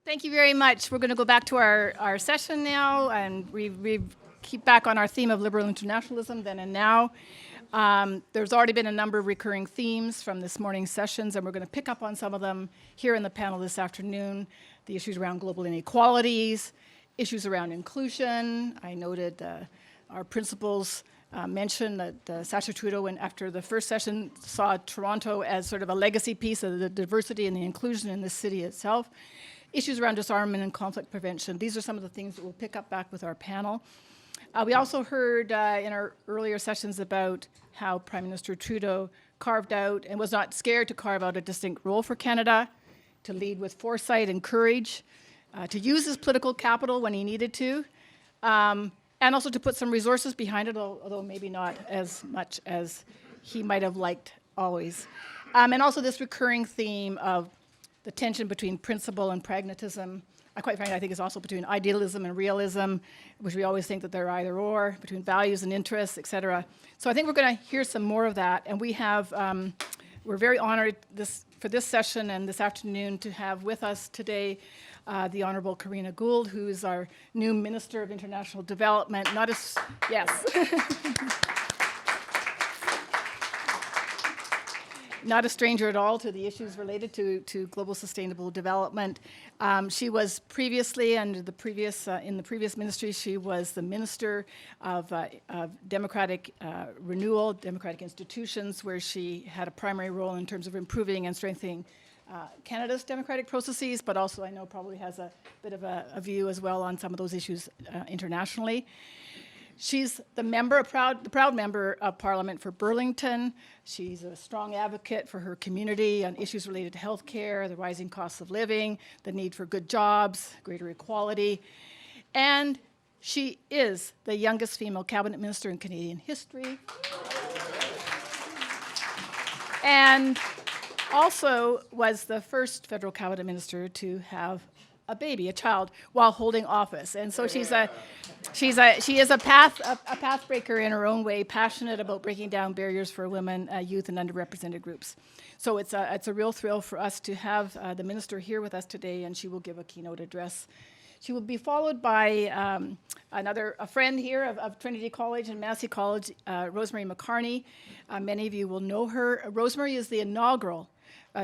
Thank you very much. We're going to go back to our session now, and we keep back on our theme of liberal internationalism then and now. There's already been a number of recurring themes from this morning's sessions, and we're going to pick up on some of them here in the panel this afternoon. The issues around global inequalities, issues around inclusion. I noted our principals mentioned that Sacha Trudeau, after the first session, saw Toronto as sort of a legacy piece of the diversity and the inclusion in the city itself. Issues around disarmament and conflict prevention. These are some of the things that we'll pick up back with our panel. We also heard in our earlier sessions about how Prime Minister Trudeau carved out and was not scared to carve out a distinct role for Canada, to lead with foresight and courage, to use his political capital when he needed to, and also to put some resources behind it, although maybe not as much as he might have liked always. And also this recurring theme of the tension between principle and pragmatism. Quite frankly, I think it's also between idealism and realism, which we always think that they're either or, between values and interests, et cetera. So I think we're going to hear some more of that. And we have, we're very honored for this session and this afternoon to have with us today the Honorable Karina Gould, who is our new Minister of International Development. Not a stranger at all to the issues related to global sustainable development. She was previously, in the previous ministry, she was the Minister of Democratic Renewal, Democratic Institutions, where she had a primary role in terms of improving and strengthening Canada's democratic processes, but also I know probably has a bit of a view as well on some of those issues internationally. She's the proud member of Parliament for Burlington. She's a strong advocate for her community on issues related to healthcare, the rising costs of living, the need for good jobs, greater equality. And she is the youngest female cabinet minister in Canadian history. And also was the first federal cabinet minister to have a baby, a child, while holding office. And so she is a path breaker in her own way, passionate about breaking down barriers for women, youth, and underrepresented groups. So it's a real thrill for us to have the minister here with us today, and she will give a keynote address. She will be followed by a friend here of Trinity College and Massey College, Rosemary McCarney. Many of you will know her. Rosemary is the inaugural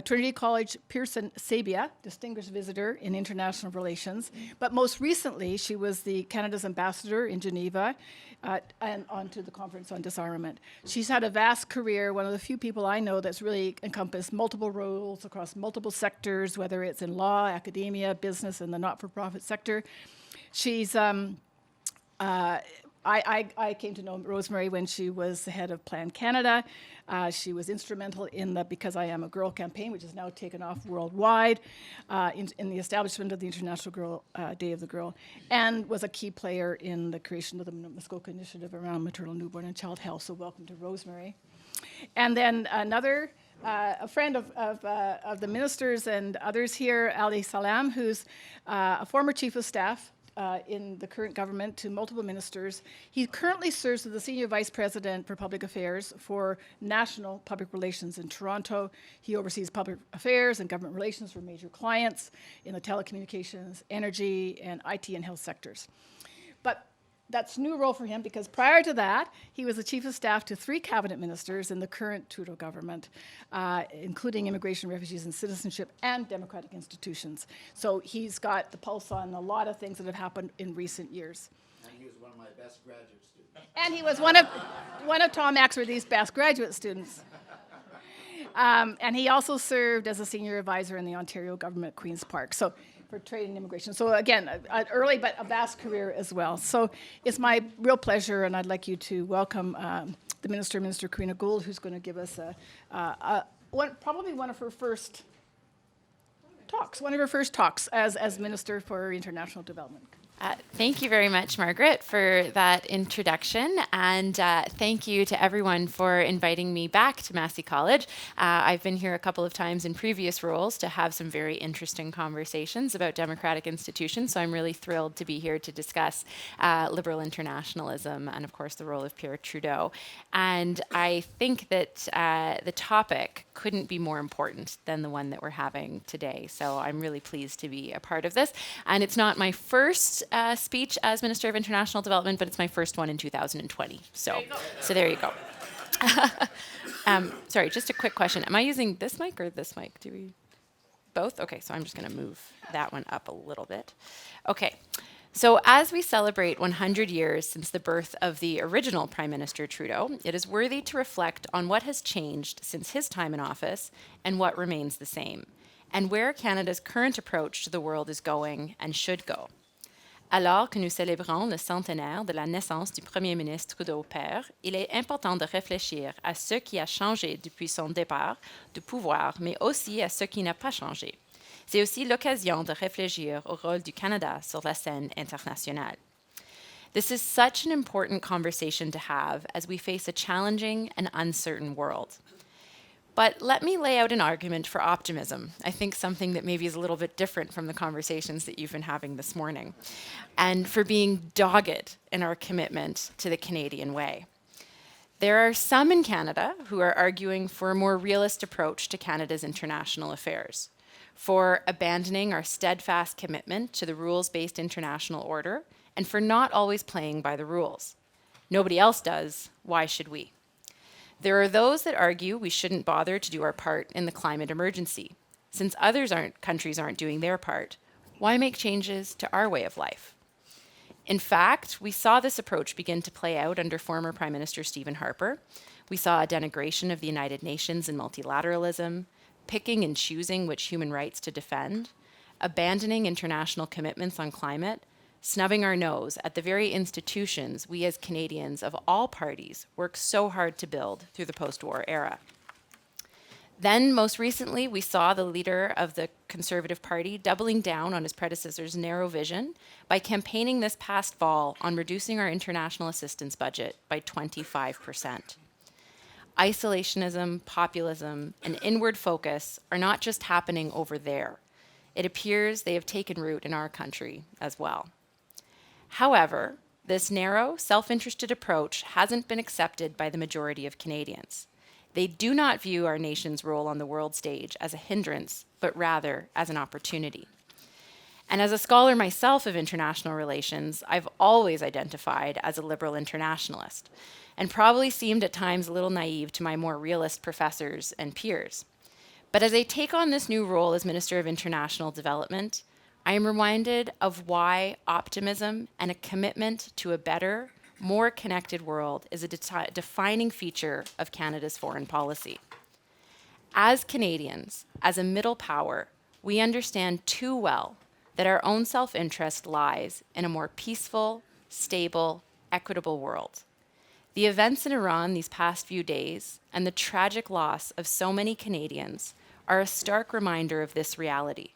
Trinity College Pearson Sabia, Distinguished Visitor in International Relations. But most recently, she was the Canada's ambassador in Geneva and onto the Conference on Disarmament. She's had a vast career, one of the few people I know that's really encompassed multiple roles across multiple sectors, whether it's in law, academia, business, and the not-for-profit sector. She's I came to know Rosemary when she was the head of Plan Canada. She was instrumental in the Because I Am a Girl campaign, which has now taken off worldwide, in the establishment of the International Day of the Girl, and was a key player in the creation of the Muskoka Initiative around maternal, newborn, and child health. So welcome to Rosemary. And then a friend of the ministers and others here, Ali Salam, who's a former chief of staff in the current government to multiple ministers. He currently serves as the Senior Vice President for Public Affairs for National Public Relations in Toronto. He oversees public affairs and government relations for major clients in the telecommunications, energy, and IT and health sectors. But that's a new role for him because prior to that, he was the Chief of Staff to 3 cabinet ministers in the current Trudeau government, including immigration, refugees, and citizenship, and democratic institutions. So he's got the pulse on a lot of things that have happened in recent years. And he was one of my best graduate students. And he was one of Tom Axworthy's best graduate students. And he also served as a senior advisor in the Ontario government at Queen's Park. So for trade and immigration. So again, an early but a vast career as well. So it's my real pleasure, and I'd like you to welcome the Minister Karina Gould, who's going to give us probably one of her first talks as Minister for International Development. Thank you very much, Margaret, for that introduction, and thank you to everyone for inviting me back to Massey College. I've been here a couple of times in previous roles to have some very interesting conversations about democratic institutions, so I'm really thrilled to be here to discuss liberal internationalism and, of course, the role of Pierre Trudeau. And I think that the topic couldn't be more important than the one that we're having today. So I'm really pleased to be a part of this. And it's not my first speech as Minister of International Development, but it's my first one in 2020. So there you go. Sorry, just a quick question. Am I using this mic or this mic? Do we both? Okay, so I'm just going to move that one up a little bit. Okay. So as we celebrate 100 years since the birth of the original Prime Minister Trudeau, it is worthy to reflect on what has changed since his time in office and what remains the same, and where Canada's current approach to the world is going and should go. Alors que nous célébrons le centenaire de la naissance du Premier ministre Trudeau père, il est important de réfléchir à ce qui a changé depuis son départ du pouvoir, mais aussi à ce qui n'a pas changé. C'est aussi l'occasion de réfléchir au rôle du Canada sur la scène internationale. This is such an important conversation to have as we face a challenging and uncertain world. But let me lay out an argument for optimism. I think something that maybe is a little bit different from the conversations that you've been having this morning, and for being dogged in our commitment to the Canadian way. There are some in Canada who are arguing for a more realist approach to Canada's international affairs, for abandoning our steadfast commitment to the rules-based international order, and for not always playing by the rules. Nobody else does, why should we? There are those that argue we shouldn't bother to do our part in the climate emergency. Since countries aren't doing their part, why make changes to our way of life? In fact, we saw this approach begin to play out under former Prime Minister Stephen Harper. We saw a denigration of the United Nations and multilateralism, picking and choosing which human rights to defend, abandoning international commitments on climate, snubbing our nose at the very institutions we as Canadians of all parties worked so hard to build through the post-war era. Then, most recently, we saw the leader of the Conservative Party doubling down on his predecessor's narrow vision by campaigning this past fall on reducing our international assistance budget by 25%. Isolationism, populism, and inward focus are not just happening over there. It appears they have taken root in our country as well. However, this narrow, self-interested approach hasn't been accepted by the majority of Canadians. They do not view our nation's role on the world stage as a hindrance, but rather as an opportunity. And as a scholar myself of international relations, I've always identified as a liberal internationalist, and probably seemed at times a little naive to my more realist professors and peers. But as I take on this new role as Minister of International Development, I am reminded of why optimism and a commitment to a better, more connected world is a defining feature of Canada's foreign policy. As Canadians, as a middle power, we understand too well that our own self-interest lies in a more peaceful, stable, equitable world. The events in Iran these past few days and the tragic loss of so many Canadians are a stark reminder of this reality.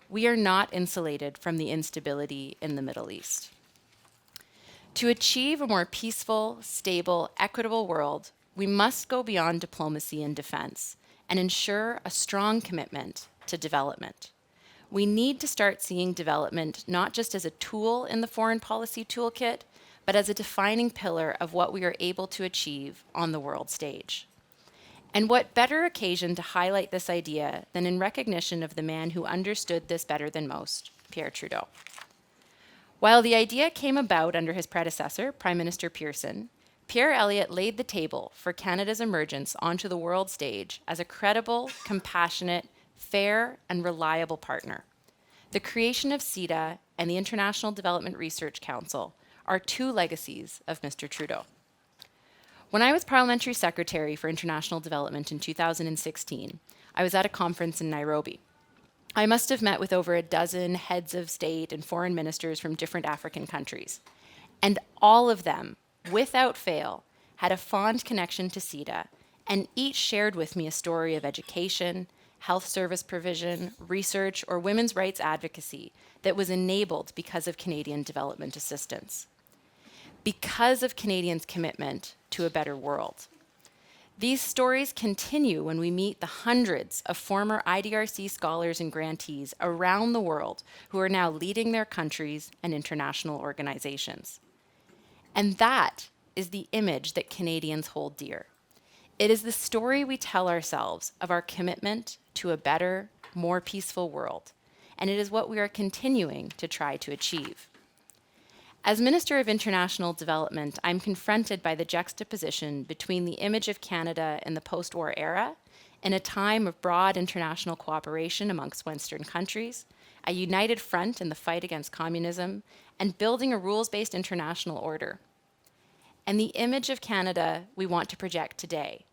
We are not insulated from the instability in the Middle East. To achieve a more peaceful, stable, equitable world, we must go beyond diplomacy and defense and ensure a strong commitment to development. We need to start seeing development not just as a tool in the foreign policy toolkit, but as a defining pillar of what we are able to achieve on the world stage. And what better occasion to highlight this idea than in recognition of the man who understood this better than most, Pierre Trudeau. While the idea came about under his predecessor, Prime Minister Pearson, Pierre Elliott laid the table for Canada's emergence onto the world stage as a credible, compassionate, fair, and reliable partner. The creation of CEDA and the International Development Research Council are two legacies of Mr. Trudeau. When I was Parliamentary Secretary for International Development in 2016, I was at a conference in Nairobi. I must have met with over a dozen heads of state and foreign ministers from different African countries. And all of them, without fail, had a fond connection to CEDA, and each shared with me a story of education, health service provision, research, or women's rights advocacy that was enabled because of Canadian development assistance. Because of Canadians' commitment to a better world. These stories continue when we meet the hundreds of former IDRC scholars and grantees around the world who are now leading their countries and international organizations. And that is the image that Canadians hold dear. It is the story we tell ourselves of our commitment to a better, more peaceful world, and it is what we are continuing to try to achieve. As Minister of International Development, I'm confronted by the juxtaposition between the image of Canada in the post-war era, in a time of broad international cooperation amongst Western countries, a united front in the fight against communism, and building a rules-based international order, and the image of Canada we want to project today,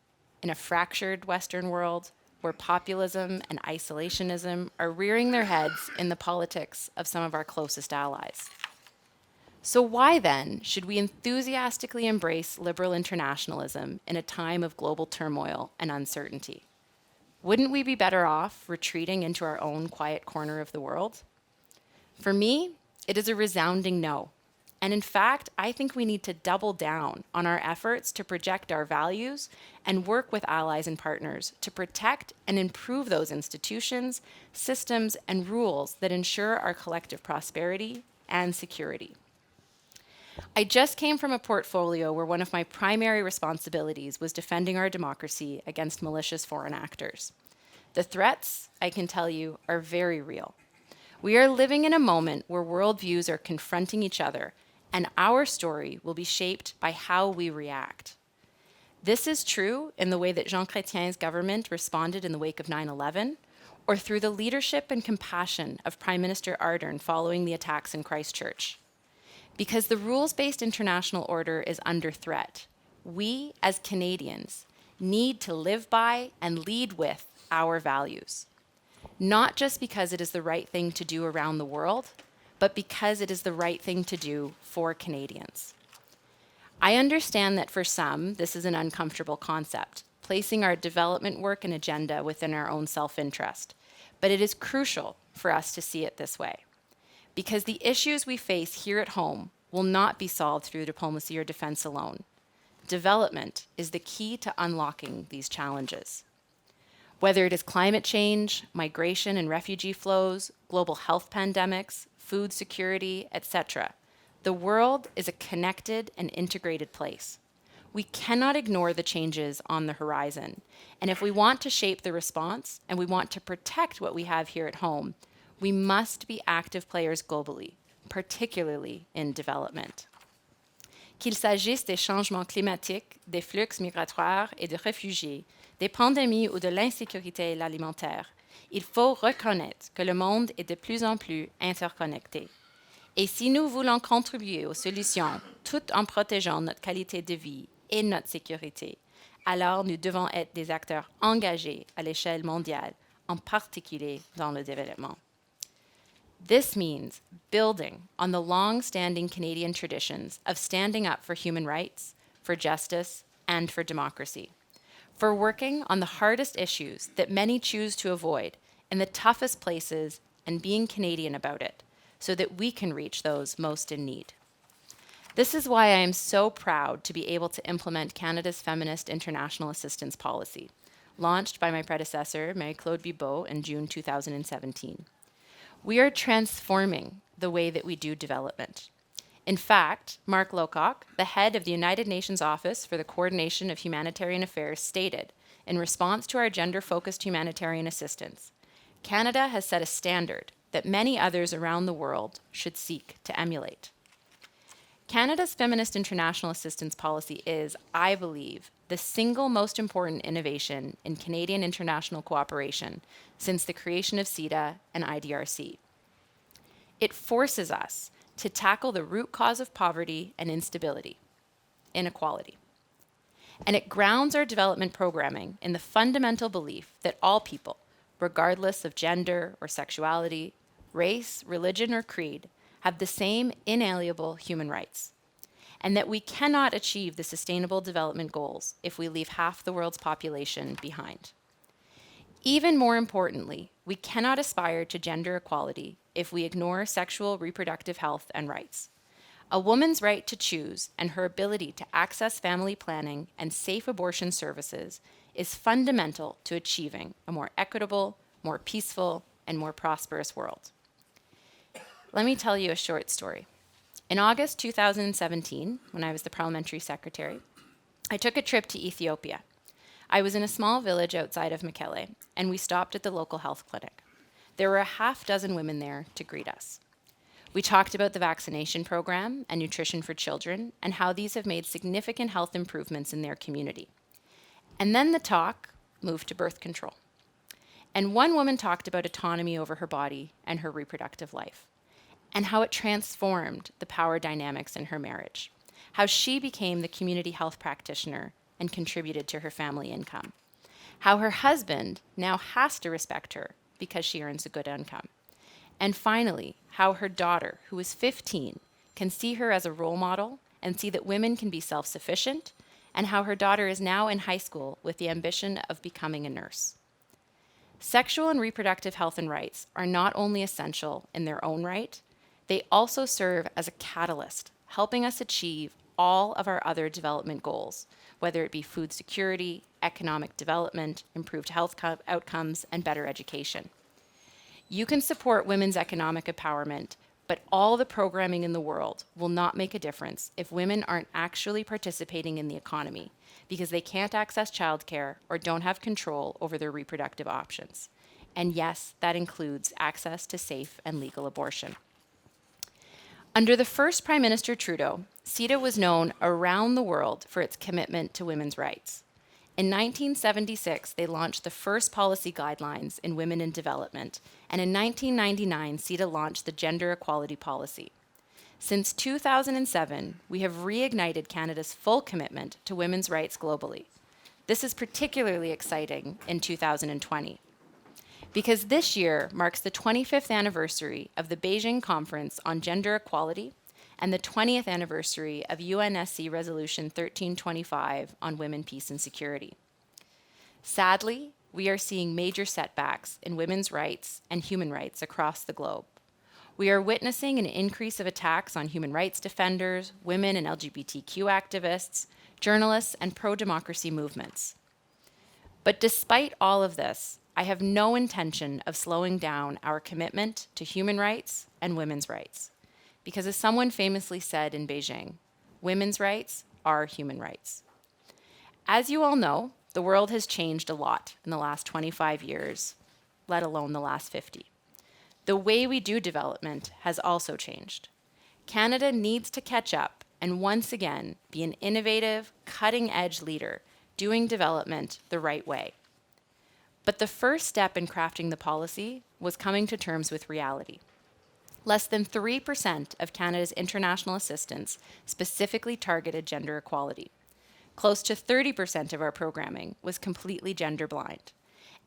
in a fractured Western world where populism and isolationism are rearing their heads in the politics of some of our closest allies. So why then should we enthusiastically embrace liberal internationalism in a time of global turmoil and uncertainty? Wouldn't we be better off retreating into our own quiet corner of the world? For me, it is a resounding no. And in fact, I think we need to double down on our efforts to project our values and work with allies and partners to protect and improve those institutions, systems, and rules that ensure our collective prosperity and security. I just came from a portfolio where one of my primary responsibilities was defending our democracy against malicious foreign actors. The threats, I can tell you, are very real. We are living in a moment where worldviews are confronting each other, and our story will be shaped by how we react. This is true in the way that Jean Chrétien's government responded in the wake of 9/11, or through the leadership and compassion of Prime Minister Ardern following the attacks in Christchurch. Because the rules-based international order is under threat, we as Canadians need to live by and lead with our values. Not just because it is the right thing to do around the world, but because it is the right thing to do for Canadians. I understand that for some, this is an uncomfortable concept, placing our development work and agenda within our own self-interest, but it is crucial for us to see it this way. Because the issues we face here at home will not be solved through diplomacy or defense alone. Development is the key to unlocking these challenges. Whether it is climate change, migration and refugee flows, global health pandemics, food security, etc., the world is a connected and integrated place. We cannot ignore the changes on the horizon, and if we want to shape the response and we want to protect what we have here at home, we must be active players globally, particularly in development. Qu'il s'agisse des changements climatiques, des flux migratoires et de réfugiés, des pandémies ou de l'insécurité alimentaire, il faut reconnaître que le monde est de plus en plus interconnecté. Et si nous voulons contribuer aux solutions tout en protégeant notre qualité de vie et notre sécurité, alors nous devons être des acteurs engagés à l'échelle mondiale, en particulier dans le développement. This means building on the long-standing Canadian traditions of standing up for human rights, for justice, and for democracy, for working on the hardest issues that many choose to avoid in the toughest places and being Canadian about it, so that we can reach those most in need. This is why I am so proud to be able to implement Canada's Feminist International Assistance Policy, launched by my predecessor, Marie-Claude Bibeau, in June 2017. We are transforming the way that we do development. In fact, Mark Lowcock, the head of the United Nations Office for the Coordination of Humanitarian Affairs, stated, in response to our gender-focused humanitarian assistance, Canada has set a standard that many others around the world should seek to emulate. Canada's Feminist International Assistance Policy is, I believe, the single most important innovation in Canadian international cooperation since the creation of CEDA and IDRC. It forces us to tackle the root cause of poverty and instability, inequality. And it grounds our development programming in the fundamental belief that all people, regardless of gender or sexuality, race, religion, or creed, have the same inalienable human rights, and that we cannot achieve the Sustainable Development Goals if we leave half the world's population behind. Even more importantly, we cannot aspire to gender equality if we ignore sexual reproductive health and rights. A woman's right to choose and her ability to access family planning and safe abortion services is fundamental to achieving a more equitable, more peaceful, and more prosperous world. Let me tell you a short story. In August 2017, when I was the parliamentary secretary, I took a trip to Ethiopia. I was in a small village outside of Mekelle, and we stopped at the local health clinic. There were a half dozen women there to greet us. We talked about the vaccination program and nutrition for children and how these have made significant health improvements in their community. And then the talk moved to birth control. And one woman talked about autonomy over her body and her reproductive life, and how it transformed the power dynamics in her marriage, how she became the community health practitioner and contributed to her family income, how her husband now has to respect her because she earns a good income, and finally, how her daughter, who is 15, can see her as a role model and see that women can be self-sufficient, and how her daughter is now in high school with the ambition of becoming a nurse. Sexual and reproductive health and rights are not only essential in their own right, they also serve as a catalyst, helping us achieve all of our other development goals, whether it be food security, economic development, improved health outcomes, and better education. You can support women's economic empowerment, but all the programming in the world will not make a difference if women aren't actually participating in the economy because they can't access childcare or don't have control over their reproductive options. And yes, that includes access to safe and legal abortion. Under the first Prime Minister Trudeau, CETA was known around the world for its commitment to women's rights. In 1976, they launched the first policy guidelines in women in development, and in 1999, CETA launched the Gender Equality Policy. Since 2007, we have reignited Canada's full commitment to women's rights globally. This is particularly exciting in 2020, because this year marks the 25th anniversary of the Beijing Conference on Gender Equality and the 20th anniversary of UNSC Resolution 1325 on women, peace, and security. Sadly, we are seeing major setbacks in women's rights and human rights across the globe. We are witnessing an increase of attacks on human rights defenders, women and LGBTQ activists, journalists, and pro-democracy movements. But despite all of this, I have no intention of slowing down our commitment to human rights and women's rights. Because as someone famously said in Beijing, women's rights are human rights. As you all know, the world has changed a lot in the last 25 years, let alone the last 50. The way we do development has also changed. Canada needs to catch up and once again be an innovative, cutting-edge leader doing development the right way. But the first step in crafting the policy was coming to terms with reality. Less than 3% of Canada's international assistance specifically targeted gender equality. Close to 30% of our programming was completely gender blind.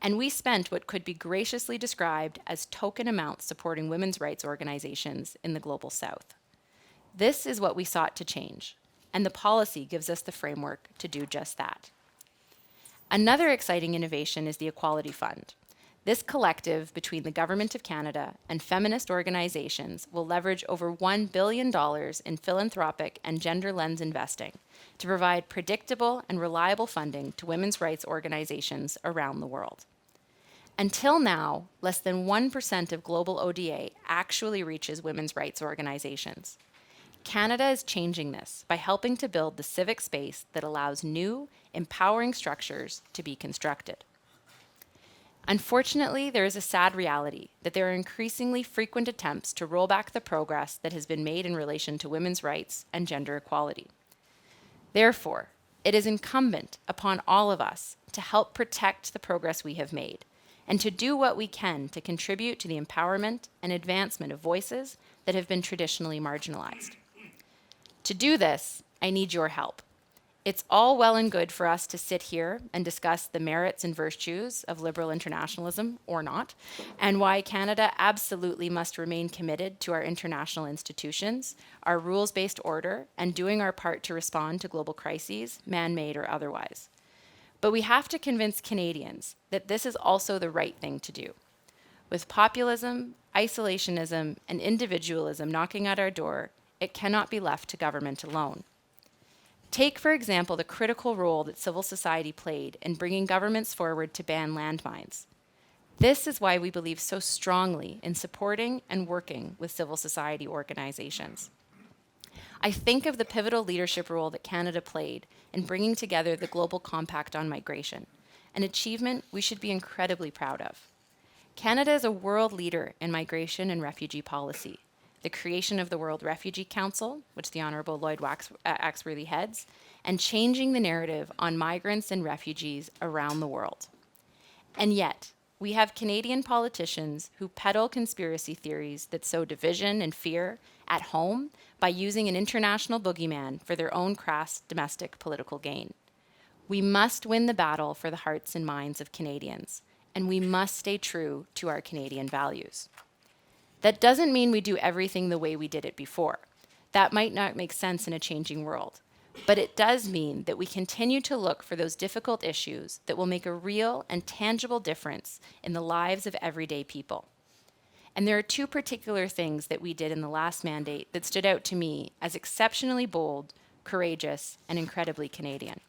And we spent what could be graciously described as token amounts supporting women's rights organizations in the Global South. This is what we sought to change, and the policy gives us the framework to do just that. Another exciting innovation is the Equality Fund. This collective between the Government of Canada and feminist organizations will leverage over $1 billion in philanthropic and gender lens investing to provide predictable and reliable funding to women's rights organizations around the world. Until now, less than 1% of global ODA actually reaches women's rights organizations. Canada is changing this by helping to build the civic space that allows new, empowering structures to be constructed. Unfortunately, there is a sad reality that there are increasingly frequent attempts to roll back the progress that has been made in relation to women's rights and gender equality. Therefore, it is incumbent upon all of us to help protect the progress we have made and to do what we can to contribute to the empowerment and advancement of voices that have been traditionally marginalized. To do this, I need your help. It's all well and good for us to sit here and discuss the merits and virtues of liberal internationalism, or not, and why Canada absolutely must remain committed to our international institutions, our rules-based order, and doing our part to respond to global crises, man-made or otherwise. But we have to convince Canadians that this is also the right thing to do. With populism, isolationism, and individualism knocking at our door, it cannot be left to government alone. Take, for example, the critical role that civil society played in bringing governments forward to ban landmines. This is why we believe so strongly in supporting and working with civil society organizations. I think of the pivotal leadership role that Canada played in bringing together the Global Compact on Migration, an achievement we should be incredibly proud of. Canada is a world leader in migration and refugee policy. The creation of the World Refugee Council, which the Honourable Lloyd Axworthy heads, and changing the narrative on migrants and refugees around the world. And yet, we have Canadian politicians who peddle conspiracy theories that sow division and fear at home by using an international boogeyman for their own crass domestic political gain. We must win the battle for the hearts and minds of Canadians, and we must stay true to our Canadian values. That doesn't mean we do everything the way we did it before. That might not make sense in a changing world. But it does mean that we continue to look for those difficult issues that will make a real and tangible difference in the lives of everyday people. And there are two particular things that we did in the last mandate that stood out to me as exceptionally bold, courageous, and incredibly Canadian.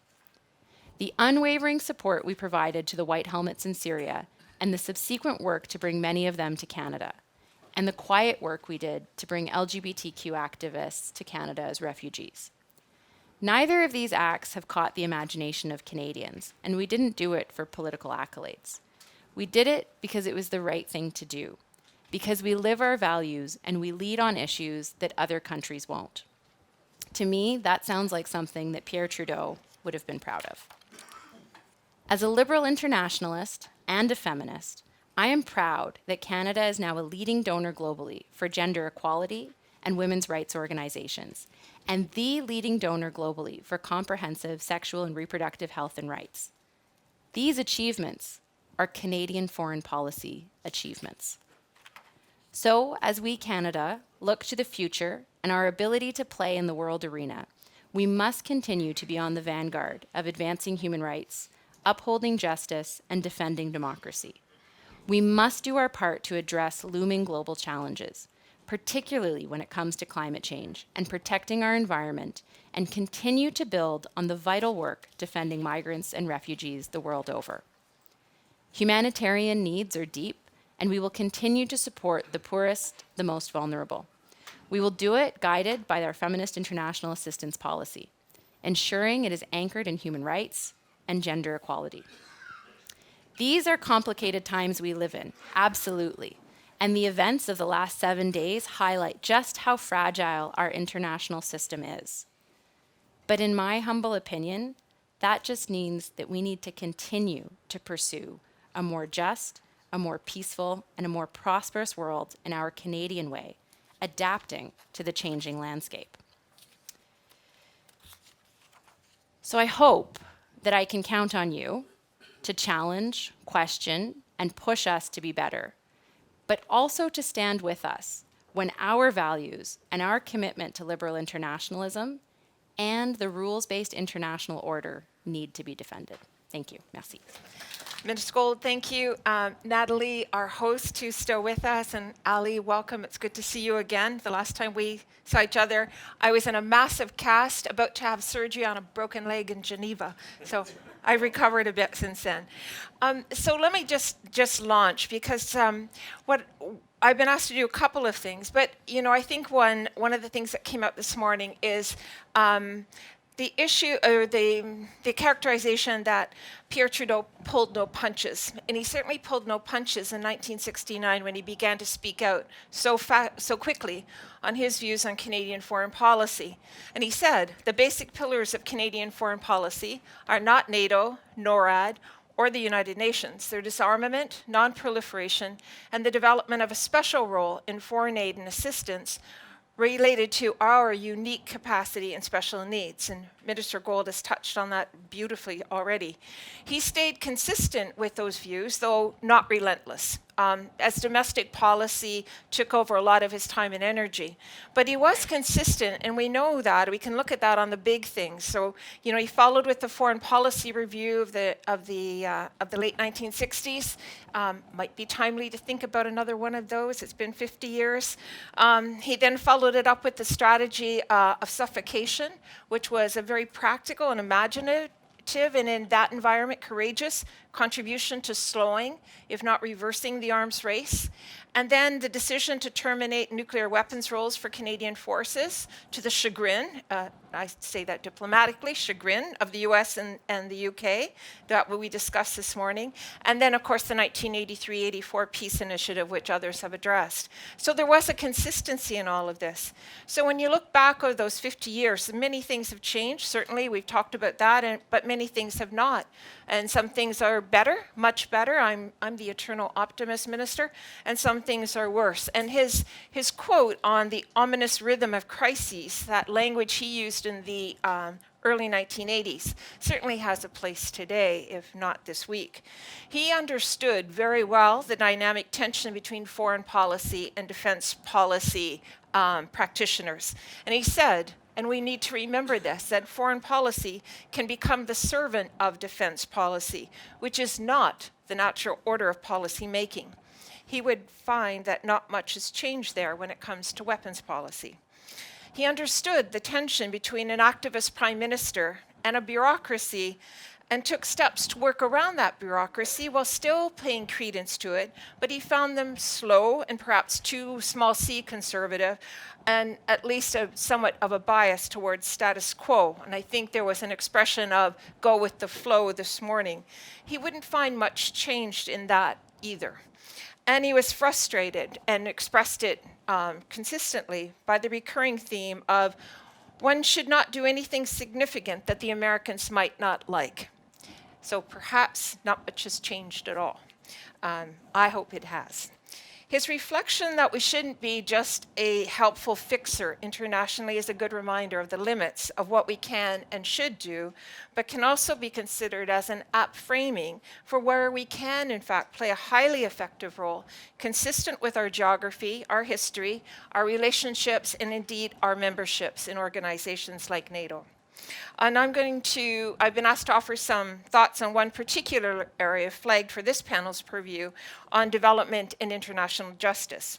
The unwavering support we provided to the White Helmets in Syria and the subsequent work to bring many of them to Canada, and the quiet work we did to bring LGBTQ activists to Canada as refugees. Neither of these acts have caught the imagination of Canadians, and we didn't do it for political accolades. We did it because it was the right thing to do, because we live our values and we lead on issues that other countries won't. To me, that sounds like something that Pierre Trudeau would have been proud of. As a liberal internationalist and a feminist, I am proud that Canada is now a leading donor globally for gender equality and women's rights organizations, and the leading donor globally for comprehensive sexual and reproductive health and rights. These achievements are Canadian foreign policy achievements. So, as we, Canada, look to the future and our ability to play in the world arena, we must continue to be on the vanguard of advancing human rights, upholding justice, and defending democracy. We must do our part to address looming global challenges, particularly when it comes to climate change and protecting our environment, and continue to build on the vital work defending migrants and refugees the world over. Humanitarian needs are deep, and we will continue to support the poorest, the most vulnerable. We will do it guided by our feminist international assistance policy, ensuring it is anchored in human rights and gender equality. These are complicated times we live in, absolutely. And the events of the last 7 days highlight just how fragile our international system is. But in my humble opinion, that just means that we need to continue to pursue a more just, a more peaceful, and a more prosperous world in our Canadian way, adapting to the changing landscape. So I hope that I can count on you to challenge, question, and push us to be better, but also to stand with us when our values and our commitment to liberal internationalism and the rules-based international order need to be defended. Thank you. Merci. Minister Gold, thank you. Natalie, our host, who's still with us, and Ali, welcome. It's good to see you again. The last time we saw each other, I was in a massive cast, about to have surgery on a broken leg in Geneva. So I've recovered a bit since then. So let me just launch, because what I've been asked to do a couple of things, but I think one of the things that came out this morning is the issue, or the characterization that Pierre Trudeau pulled no punches. And he certainly pulled no punches in 1969 when he began to speak out so quickly on his views on Canadian foreign policy. And he said, the basic pillars of Canadian foreign policy are not NATO, NORAD, or the United Nations. They're disarmament, non-proliferation, and the development of a special role in foreign aid and assistance related to our unique capacity and special needs. And Minister Gold has touched on that beautifully already. He stayed consistent with those views, though not relentless, as domestic policy took over a lot of his time and energy. But he was consistent, and we know that. We can look at that on the big things. So, he followed with the foreign policy review of the late 1960s. Might be timely to think about another one of those. It's been 50 years. He then followed it up with the strategy of suffocation, which was a very practical and imaginative, and in that environment, courageous contribution to slowing, if not reversing, the arms race, and then the decision to terminate nuclear weapons roles for Canadian forces, to the chagrin, I say that diplomatically, chagrin of the US and the UK, that what we discussed this morning, and then of course the 1983-84 peace initiative, which others have addressed. So there was a consistency in all of this. So when you look back over those 50 years, many things have changed. Certainly we've talked about that, but many things have not. And some things are better, much better. I'm the eternal optimist minister, and some things are worse. And his quote on the ominous rhythm of crises, that language he used in the early 1980s, certainly has a place today, if not this week. He understood very well the dynamic tension between foreign policy and defense policy practitioners. And he said, and we need to remember this, that foreign policy can become the servant of defense policy, which is not the natural order of policy making. He would find that not much has changed there when it comes to weapons policy. He understood the tension between an activist prime minister and a bureaucracy and took steps to work around that bureaucracy while still paying credence to it, but he found them slow and perhaps too small c conservative, and at least somewhat of a bias towards status quo. And I think there was an expression of go with the flow this morning. He wouldn't find much changed in that either. And he was frustrated and expressed it consistently by the recurring theme of one should not do anything significant that the Americans might not like. So perhaps not much has changed at all. I hope it has. His reflection that we shouldn't be just a helpful fixer internationally is a good reminder of the limits of what we can and should do, but can also be considered as an apt framing for where we can, in fact, play a highly effective role, consistent with our geography, our history, our relationships, and indeed our memberships in organizations like NATO. And I've been asked to offer some thoughts on one particular area flagged for this panel's purview on development and international justice.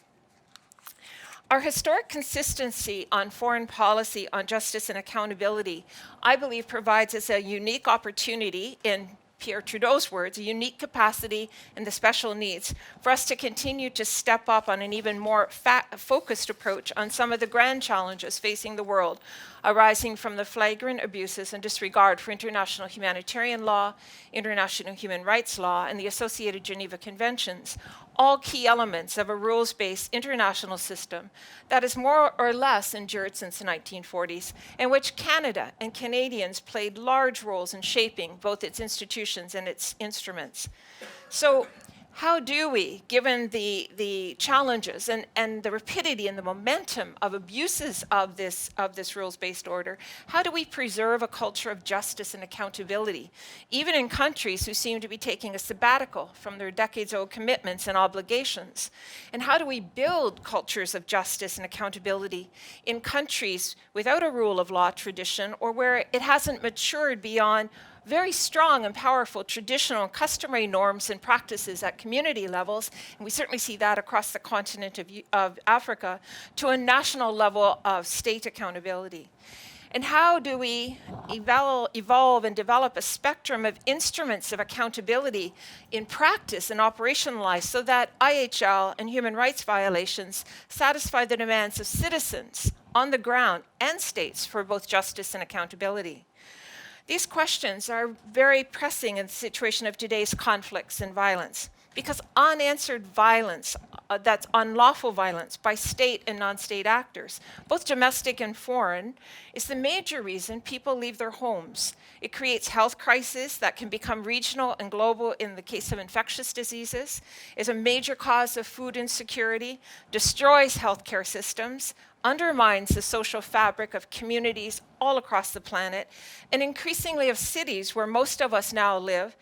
Our historic consistency on foreign policy on justice and accountability, I believe, provides us a unique opportunity, in Pierre Trudeau's words, a unique capacity and the special needs for us to continue to step up on an even more focused approach on some of the grand challenges facing the world, arising from the flagrant abuses and disregard for international humanitarian law, international human rights law, and the associated Geneva Conventions, all key elements of a rules-based international system that has more or less endured since the 1940s, in which Canada and Canadians played large roles in shaping both its institutions and its instruments. So how do we, given the challenges and the rapidity and the momentum of abuses of this rules-based order, how do we preserve a culture of justice and accountability, even in countries who seem to be taking a sabbatical from their decades-old commitments and obligations? And how do we build cultures of justice and accountability in countries without a rule of law tradition, or where it hasn't matured beyond very strong and powerful traditional and customary norms and practices at community levels, and we certainly see that across the continent of Africa, to a national level of state accountability? And how do we evolve and develop a spectrum of instruments of accountability in practice and operationalize so that IHL and human rights violations satisfy the demands of citizens on the ground and states for both justice and accountability? These questions are very pressing in the situation of today's conflicts and violence, because unanswered violence, that's unlawful violence by state and non-state actors, both domestic and foreign, is the major reason people leave their homes. It creates health crises that can become regional and global in the case of infectious diseases, is a major cause of food insecurity, destroys healthcare systems, undermines the social fabric of communities all across the planet, and increasingly of cities where most of us now live.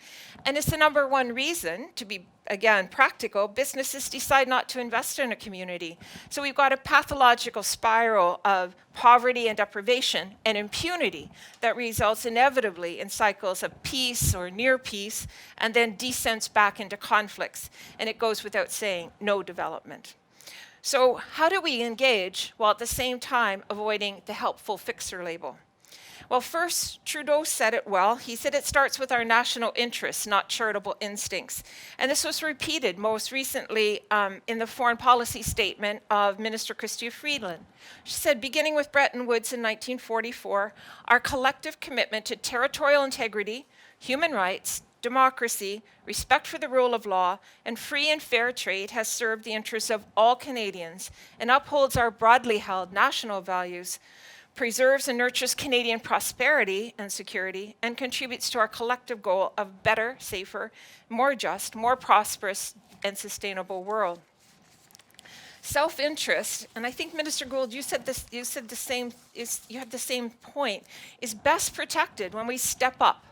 And it's the number one reason, to be, again, practical, businesses decide not to invest in a community. So we've got a pathological spiral of poverty and deprivation and impunity that results inevitably in cycles of peace or near peace, and then descends back into conflicts. And it goes without saying, no development. So how do we engage while at the same time avoiding the helpful fixer label? Well, first, Trudeau said it well. He said it starts with our national interests, not charitable instincts. And this was repeated most recently in the foreign policy statement of Minister Chrystia Freeland. She said, beginning with Bretton Woods in 1944, our collective commitment to territorial integrity, human rights, democracy, respect for the rule of law, and free and fair trade has served the interests of all Canadians and upholds our broadly held national values, preserves and nurtures Canadian prosperity and security, and contributes to our collective goal of better, safer, more just, more prosperous, and sustainable world. Self-interest, and I think Minister Gould, you had the same point, is best protected when we step up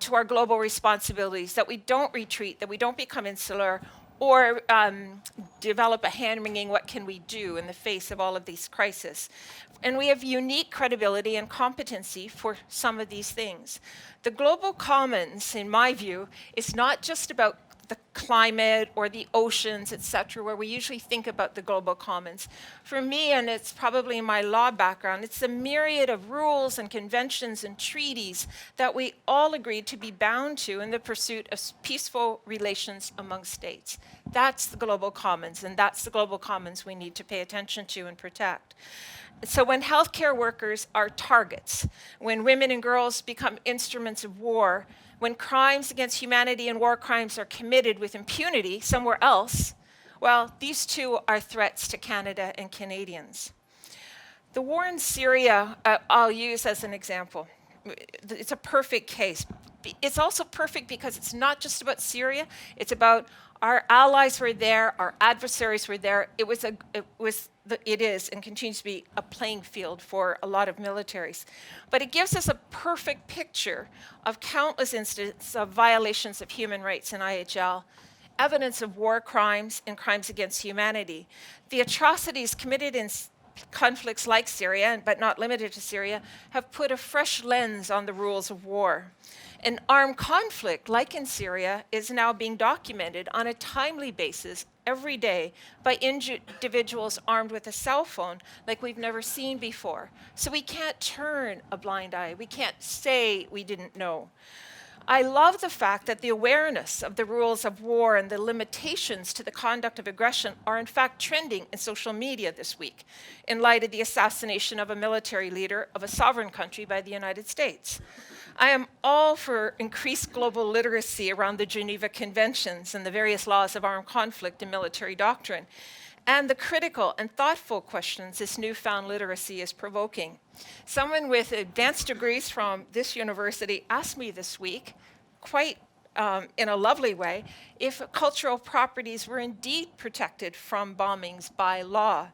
to our global responsibilities, that we don't retreat, that we don't become insular, or develop a hand-wringing, what can we do in the face of all of these crises? And we have unique credibility and competency for some of these things. The global commons, in my view, is not just about the climate or the oceans, etc., where we usually think about the global commons. For me, and it's probably in my law background, it's a myriad of rules and conventions and treaties that we all agreed to be bound to in the pursuit of peaceful relations among states. That's the global commons, and that's the global commons we need to pay attention to and protect. So when healthcare workers are targets, when women and girls become instruments of war, when crimes against humanity and war crimes are committed with impunity somewhere else, well, these two are threats to Canada and Canadians. The war in Syria, I'll use as an example. It's a perfect case. It's also perfect because it's not just about Syria, it's about our allies were there, our adversaries were there. It is and continues to be a playing field for a lot of militaries. But it gives us a perfect picture of countless instances of violations of human rights in IHL, evidence of war crimes and crimes against humanity. The atrocities committed in conflicts like Syria, but not limited to Syria, have put a fresh lens on the rules of war. An armed conflict, like in Syria, is now being documented on a timely basis every day by individuals armed with a cell phone like we've never seen before. So we can't turn a blind eye. We can't say we didn't know. I love the fact that the awareness of the rules of war and the limitations to the conduct of aggression are in fact trending in social media this week in light of the assassination of a military leader of a sovereign country by the United States. I am all for increased global literacy around the Geneva Conventions and the various laws of armed conflict and military doctrine, and the critical and thoughtful questions this newfound literacy is provoking. Someone with advanced degrees from this university asked me this week, quite in a lovely way, if cultural properties were indeed protected from bombings by law.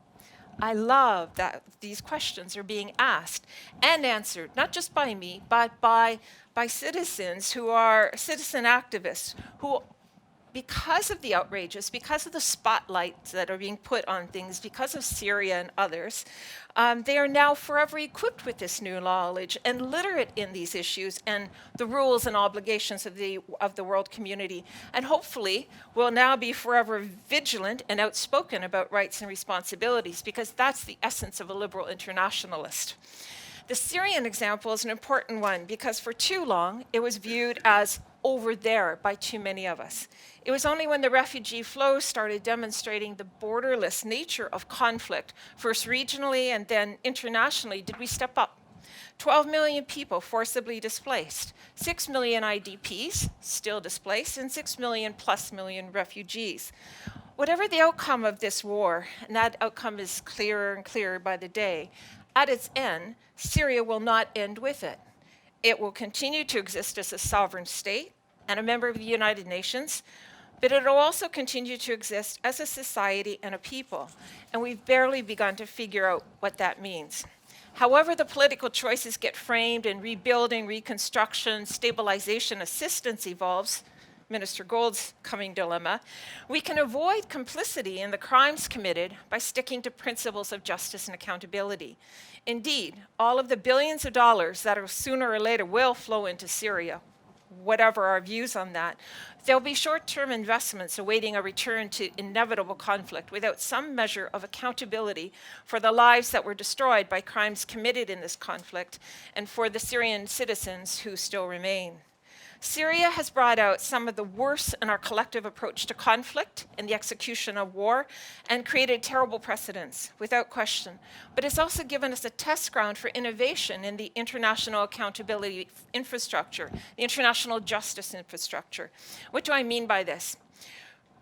I love that these questions are being asked and answered, not just by me, but by citizens who are citizen activists who, because of the outrages, because of the spotlights that are being put on things, because of Syria and others, they are now forever equipped with this new knowledge and literate in these issues and the rules and obligations of the world community, and hopefully will now be forever vigilant and outspoken about rights and responsibilities, because that's the essence of a liberal internationalist. The Syrian example is an important one because for too long it was viewed as over there by too many of us. It was only when the refugee flow started demonstrating the borderless nature of conflict, first regionally and then internationally, did we step up. 12 million people forcibly displaced, 6 million IDPs still displaced, and 6 million plus refugees. Whatever the outcome of this war, and that outcome is clearer and clearer by the day, at its end, Syria will not end with it. It will continue to exist as a sovereign state and a member of the United Nations, but it will also continue to exist as a society and a people. And we've barely begun to figure out what that means. However the political choices get framed and rebuilding, reconstruction, stabilization, assistance evolves, Minister Gould's coming dilemma, we can avoid complicity in the crimes committed by sticking to principles of justice and accountability. Indeed, all of the billions of dollars that are sooner or later will flow into Syria whatever our views on that, there'll be short-term investments awaiting a return to inevitable conflict without some measure of accountability for the lives that were destroyed by crimes committed in this conflict and for the Syrian citizens who still remain. Syria has brought out some of the worst in our collective approach to conflict and the execution of war and created terrible precedents, without question. But it's also given us a test ground for innovation in the international accountability infrastructure, the international justice infrastructure. What do I mean by this?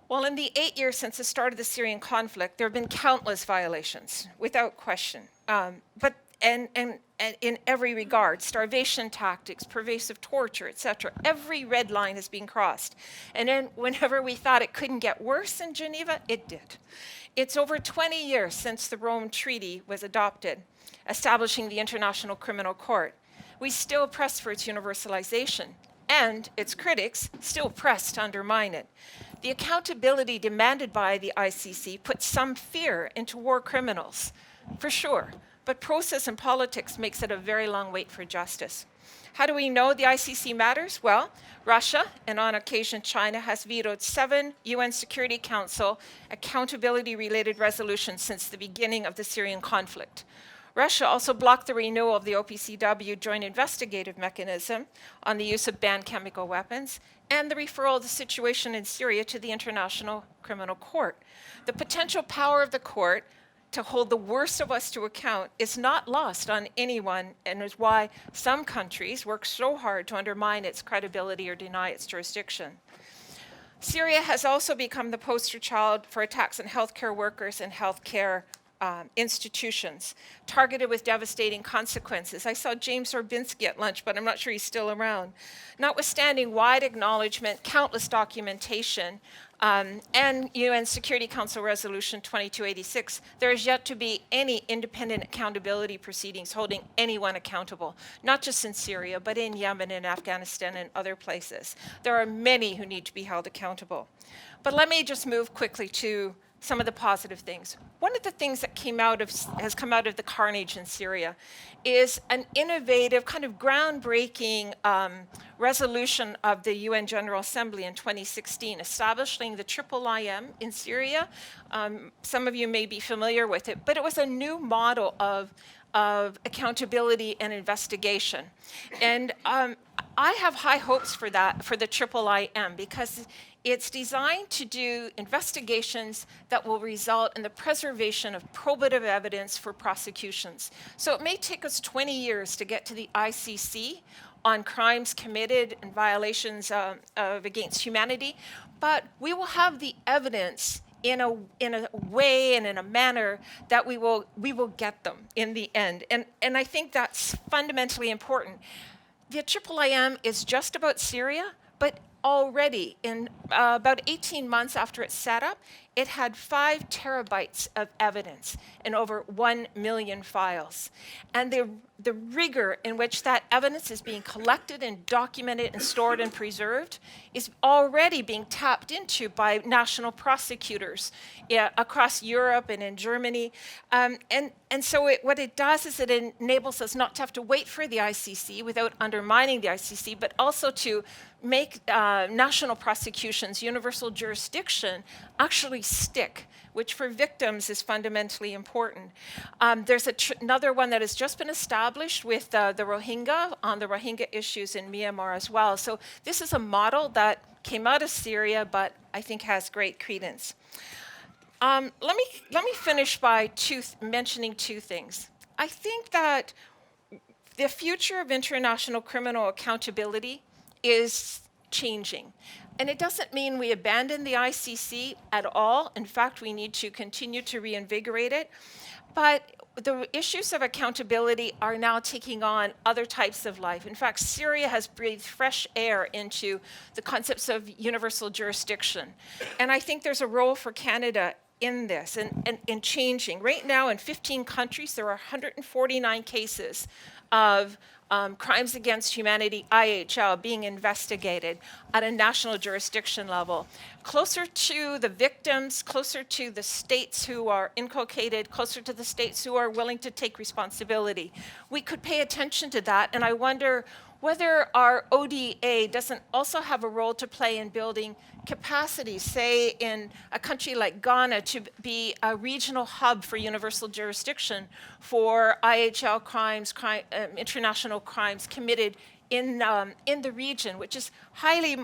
Well, in the 8 years since the start of the Syrian conflict, there have been countless violations, without question. But in every regard, starvation tactics, pervasive torture, etc. Every red line has been crossed. And then whenever we thought it couldn't get worse in Geneva, it did. It's over 20 years since the Rome Treaty was adopted, establishing the International Criminal Court. We still press for its universalization, and its critics still press to undermine it. The accountability demanded by the ICC puts some fear into war criminals, for sure. But process and politics makes it a very long wait for justice. How do we know the ICC matters? Well, Russia, and on occasion China, has vetoed 7 UN Security Council accountability-related resolutions since the beginning of the Syrian conflict. Russia also blocked the renewal of the OPCW Joint Investigative Mechanism on the use of banned chemical weapons and the referral of the situation in Syria to the International Criminal Court. The potential power of the court to hold the worst of us to account is not lost on anyone, and is why some countries work so hard to undermine its credibility or deny its jurisdiction. Syria has also become the poster child for attacks on healthcare workers and healthcare institutions, targeted with devastating consequences. I saw James Orbinski at lunch, but I'm not sure he's still around. Notwithstanding wide acknowledgement, countless documentation, and UN Security Council Resolution 2286, there is yet to be any independent accountability proceedings holding anyone accountable, not just in Syria, but in Yemen and Afghanistan and other places. There are many who need to be held accountable. But let me just move quickly to some of the positive things. One of the things that has come out of the carnage in Syria is an innovative, kind of groundbreaking resolution of the UN General Assembly in 2016, establishing the IIIM in Syria. Some of you may be familiar with it, but it was a new model of accountability and investigation. And I have high hopes for that, for the IIIM, because it's designed to do investigations that will result in the preservation of probative evidence for prosecutions. So it may take us 20 years to get to the ICC on crimes committed and violations against humanity, but we will have the evidence in a way and in a manner that we will get them in the end. And I think that's fundamentally important. The IIIM is just about Syria, but already in about 18 months after it's set up, it had 5 terabytes of evidence and over 1 million files. And the rigor in which that evidence is being collected and documented and stored and preserved is already being tapped into by national prosecutors across Europe and in Germany. And so what it does is it enables us not to have to wait for the ICC without undermining the ICC, but also to make national prosecutions, universal jurisdiction, actually stick, which for victims is fundamentally important. There's another one that has just been established with the Rohingya, on the Rohingya issues in Myanmar as well. So this is a model that came out of Syria, but I think has great credence. Let me finish by mentioning 2 things. I think that the future of international criminal accountability is changing. And it doesn't mean we abandon the ICC at all. In fact, we need to continue to reinvigorate it. But the issues of accountability are now taking on other types of life. In fact, Syria has breathed fresh air into the concepts of universal jurisdiction. And I think there's a role for Canada in this and in changing. Right now, in 15 countries, there are 149 cases of crimes against humanity, IHL, being investigated at a national jurisdiction level. Closer to the victims, closer to the states who are inculcated, closer to the states who are willing to take responsibility. We could pay attention to that, and I wonder whether our ODA doesn't also have a role to play in building capacity, say in a country like Ghana, to be a regional hub for universal jurisdiction for IHL crimes, international crimes committed in the region, which is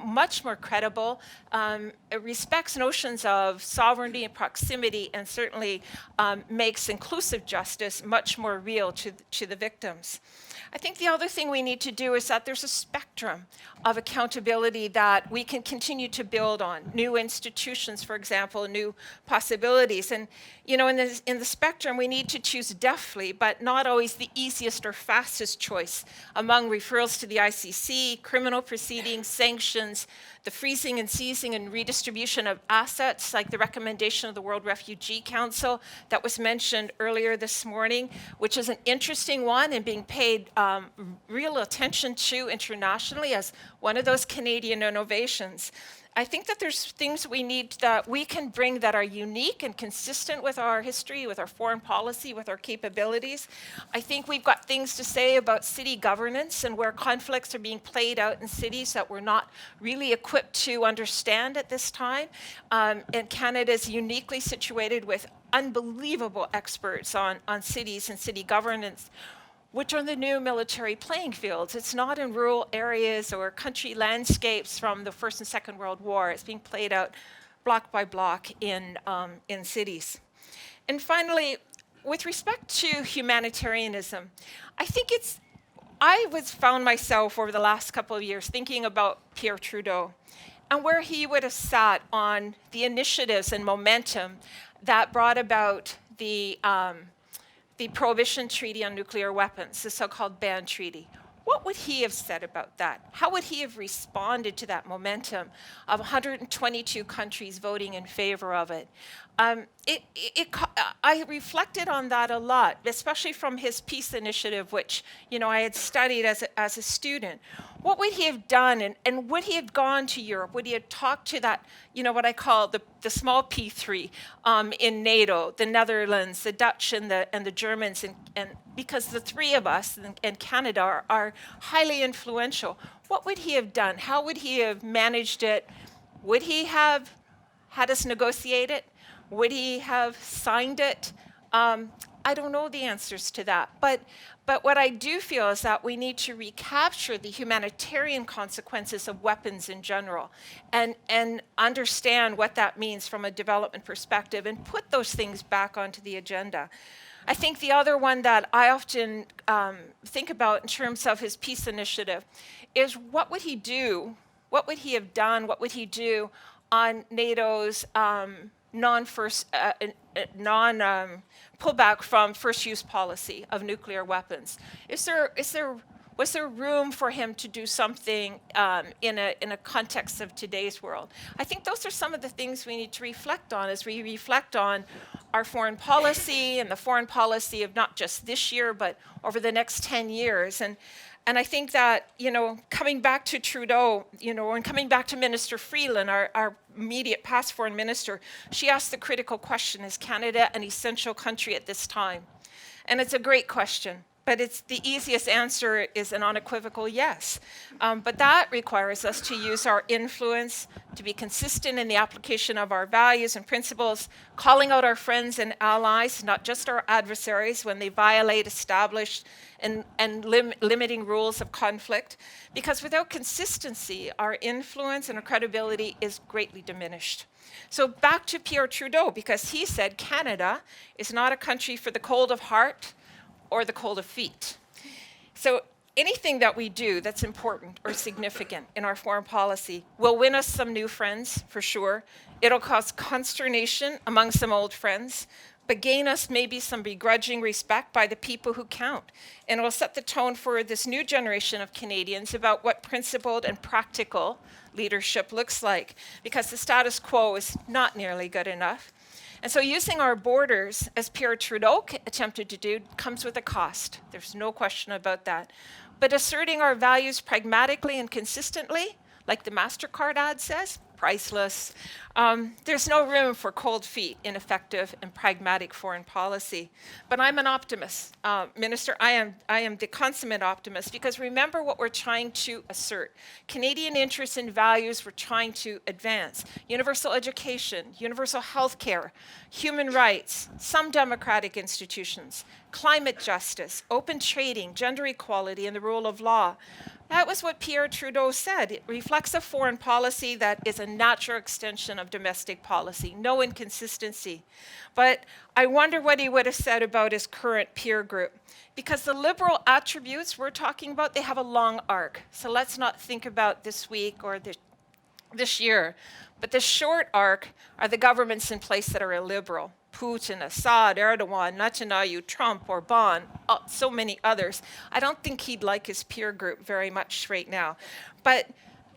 much more credible, it respects notions of sovereignty and proximity, and certainly makes inclusive justice much more real to the victims. I think the other thing we need to do is that there's a spectrum of accountability that we can continue to build on. New institutions, for example, new possibilities. And, you know, in the spectrum, we need to choose deftly, but not always the easiest or fastest choice among referrals to the ICC, criminal proceedings, sanctions, the freezing and seizing and redistribution of assets, like the recommendation of the World Refugee Council that was mentioned earlier this morning, which is an interesting one and being paid real attention to internationally as one of those Canadian innovations. I think that there's things we need that we can bring that are unique and consistent with our history, with our foreign policy, with our capabilities. I think we've got things to say about city governance and where conflicts are being played out in cities that we're not really equipped to understand at this time. And Canada is uniquely situated with unbelievable experts on cities and city governance, which are the new military playing fields. It's not in rural areas or country landscapes from the First and Second World War. It's being played out block by block in cities. And finally, with respect to humanitarianism, I found myself over the last couple of years thinking about Pierre Trudeau and where he would have sat on the initiatives and momentum that brought about the Prohibition Treaty on Nuclear Weapons, the so-called ban treaty. What would he have said about that? How would he have responded to that momentum of 122 countries voting in favor of it? I reflected on that a lot, especially from his peace initiative, which I had studied as a student. What would he have done, and would he have gone to Europe? Would he have talked to that, what I call the small P3 in NATO, the Netherlands, the Dutch, and the Germans, and because the three of us and Canada are highly influential. What would he have done? How would he have managed it? Would he have had us negotiate it? Would he have signed it? I don't know the answers to that. But what I do feel is that we need to recapture the humanitarian consequences of weapons in general and understand what that means from a development perspective and put those things back onto the agenda. I think the other one that I often think about in terms of his peace initiative is what would he do? What would he have done? What would he do on NATO's pullback from first use policy of nuclear weapons? Was there room for him to do something in a context of today's world? I think those are some of the things we need to reflect on as we reflect on our foreign policy and the foreign policy of not just this year, but over the next 10 years. And I think that, coming back to Trudeau, and coming back to Minister Freeland, our immediate past foreign minister, she asked the critical question, is Canada an essential country at this time? And it's a great question, but it's the easiest answer is an unequivocal yes. But that requires us to use our influence, to be consistent in the application of our values and principles, calling out our friends and allies, not just our adversaries, when they violate established and limiting rules of conflict, because without consistency, our influence and our credibility is greatly diminished. So back to Pierre Trudeau, because he said Canada is not a country for the cold of heart or the cold of feet. So anything that we do that's important or significant in our foreign policy will win us some new friends, for sure. It'll cause consternation among some old friends, but gain us maybe some begrudging respect by the people who count. And it will set the tone for this new generation of Canadians about what principled and practical leadership looks like, because the status quo is not nearly good enough. And so using our borders, as Pierre Trudeau attempted to do, comes with a cost. There's no question about that. But asserting our values pragmatically and consistently, like the MasterCard ad says, priceless. There's no room for cold feet in effective and pragmatic foreign policy. But I'm an optimist. Minister, I am the consummate optimist, because remember what we're trying to assert. Canadian interests and values we're trying to advance. Universal education, universal health care, human rights, some democratic institutions, climate justice, open trading, gender equality, and the rule of law. That was what Pierre Trudeau said. It reflects a foreign policy that is a natural extension of domestic policy, no inconsistency. But I wonder what he would have said about his current peer group, because the liberal attributes we're talking about, they have a long arc. So let's not think about this week or this year. But the short arc are the governments in place that are illiberal. Putin, Assad, Erdogan, Netanyahu, Trump, Orban, so many others. I don't think he'd like his peer group very much right now. But,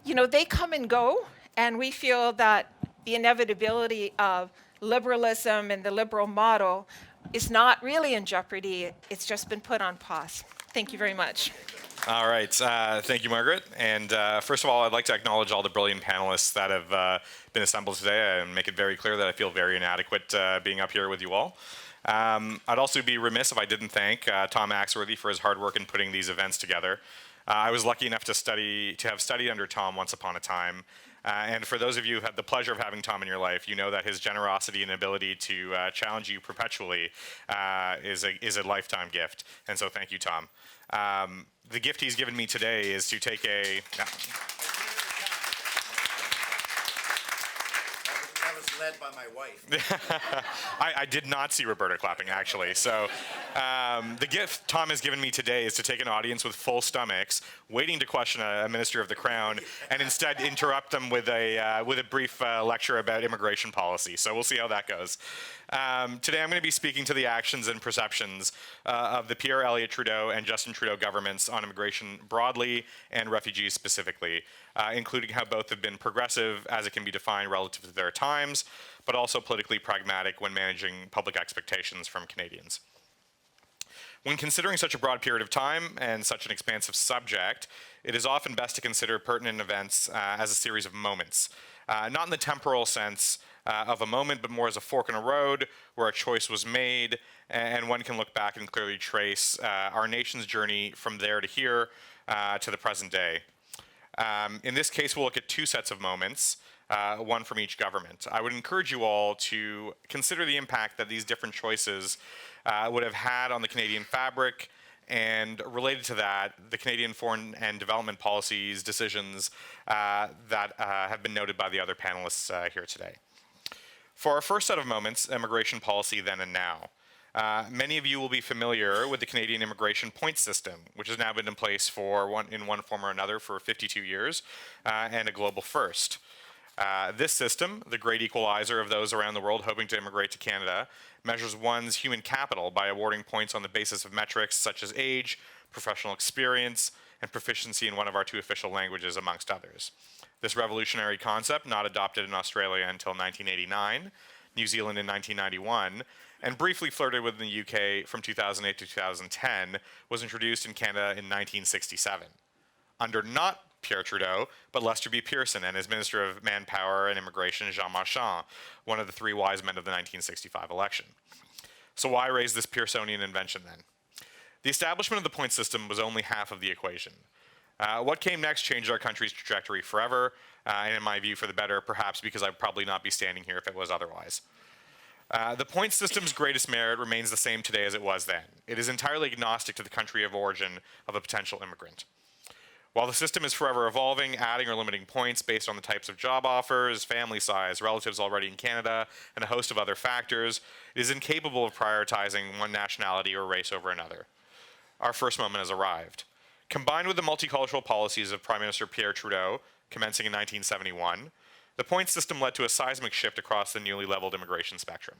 you know, they come and go, and we feel that the inevitability of liberalism and the liberal model is not really in jeopardy. It's just been put on pause. Thank you very much. All right. Thank you, Margaret. And first of all, I'd like to acknowledge all the brilliant panelists that have been assembled today and make it very clear that I feel very inadequate being up here with you all. I'd also be remiss if I didn't thank Tom Axworthy for his hard work in putting these events together. I was lucky enough to have studied under Tom once upon a time. And for those of you who had the pleasure of having Tom in your life, you know that his generosity and ability to challenge you perpetually is a lifetime gift. And so thank you, Tom. The gift he's given me today is to take a... That was led by my wife. I did not see Roberta clapping, actually. So the gift Tom has given me today is to take an audience with full stomachs, waiting to question a minister of the Crown, and instead interrupt them with a brief lecture about immigration policy. So we'll see how that goes. Today I'm going to be speaking to the actions and perceptions of the Pierre Elliott Trudeau and Justin Trudeau governments on immigration broadly and refugees specifically, including how both have been progressive as it can be defined relative to their times, but also politically pragmatic when managing public expectations from Canadians. When considering such a broad period of time and such an expansive subject, it is often best to consider pertinent events as a series of moments, not in the temporal sense of a moment, but more as a fork in a road where a choice was made, and one can look back and clearly trace our nation's journey from there to here to the present day. In this case, we'll look at two sets of moments, one from each government. I would encourage you all to consider the impact that these different choices would have had on the Canadian fabric, and related to that, the Canadian foreign and development policies, decisions that have been noted by the other panelists here today. For our first set of moments, immigration policy then and now. Many of you will be familiar with the Canadian immigration point system, which has now been in place in one form or another for 52 years, and a global first. This system, the great equalizer of those around the world hoping to immigrate to Canada, measures one's human capital by awarding points on the basis of metrics such as age, professional experience, and proficiency in one of our two official languages, amongst others. This revolutionary concept, not adopted in Australia until 1989, New Zealand in 1991, and briefly flirted with in the UK from 2008 to 2010, was introduced in Canada in 1967. Under not Pierre Trudeau, but Lester B. Pearson and his Minister of Manpower and Immigration, Jean Marchand, one of the three wise men of the 1965 election. So why raise this Pearsonian invention then? The establishment of the point system was only half of the equation. What came next changed our country's trajectory forever, and in my view for the better, perhaps because I'd probably not be standing here if it was otherwise. The point system's greatest merit remains the same today as it was then. It is entirely agnostic to the country of origin of a potential immigrant. While the system is forever evolving, adding or limiting points based on the types of job offers, family size, relatives already in Canada, and a host of other factors, it is incapable of prioritizing one nationality or race over another. Our first moment has arrived. Combined with the multicultural policies of Prime Minister Pierre Trudeau, commencing in 1971, the point system led to a seismic shift across the newly leveled immigration spectrum.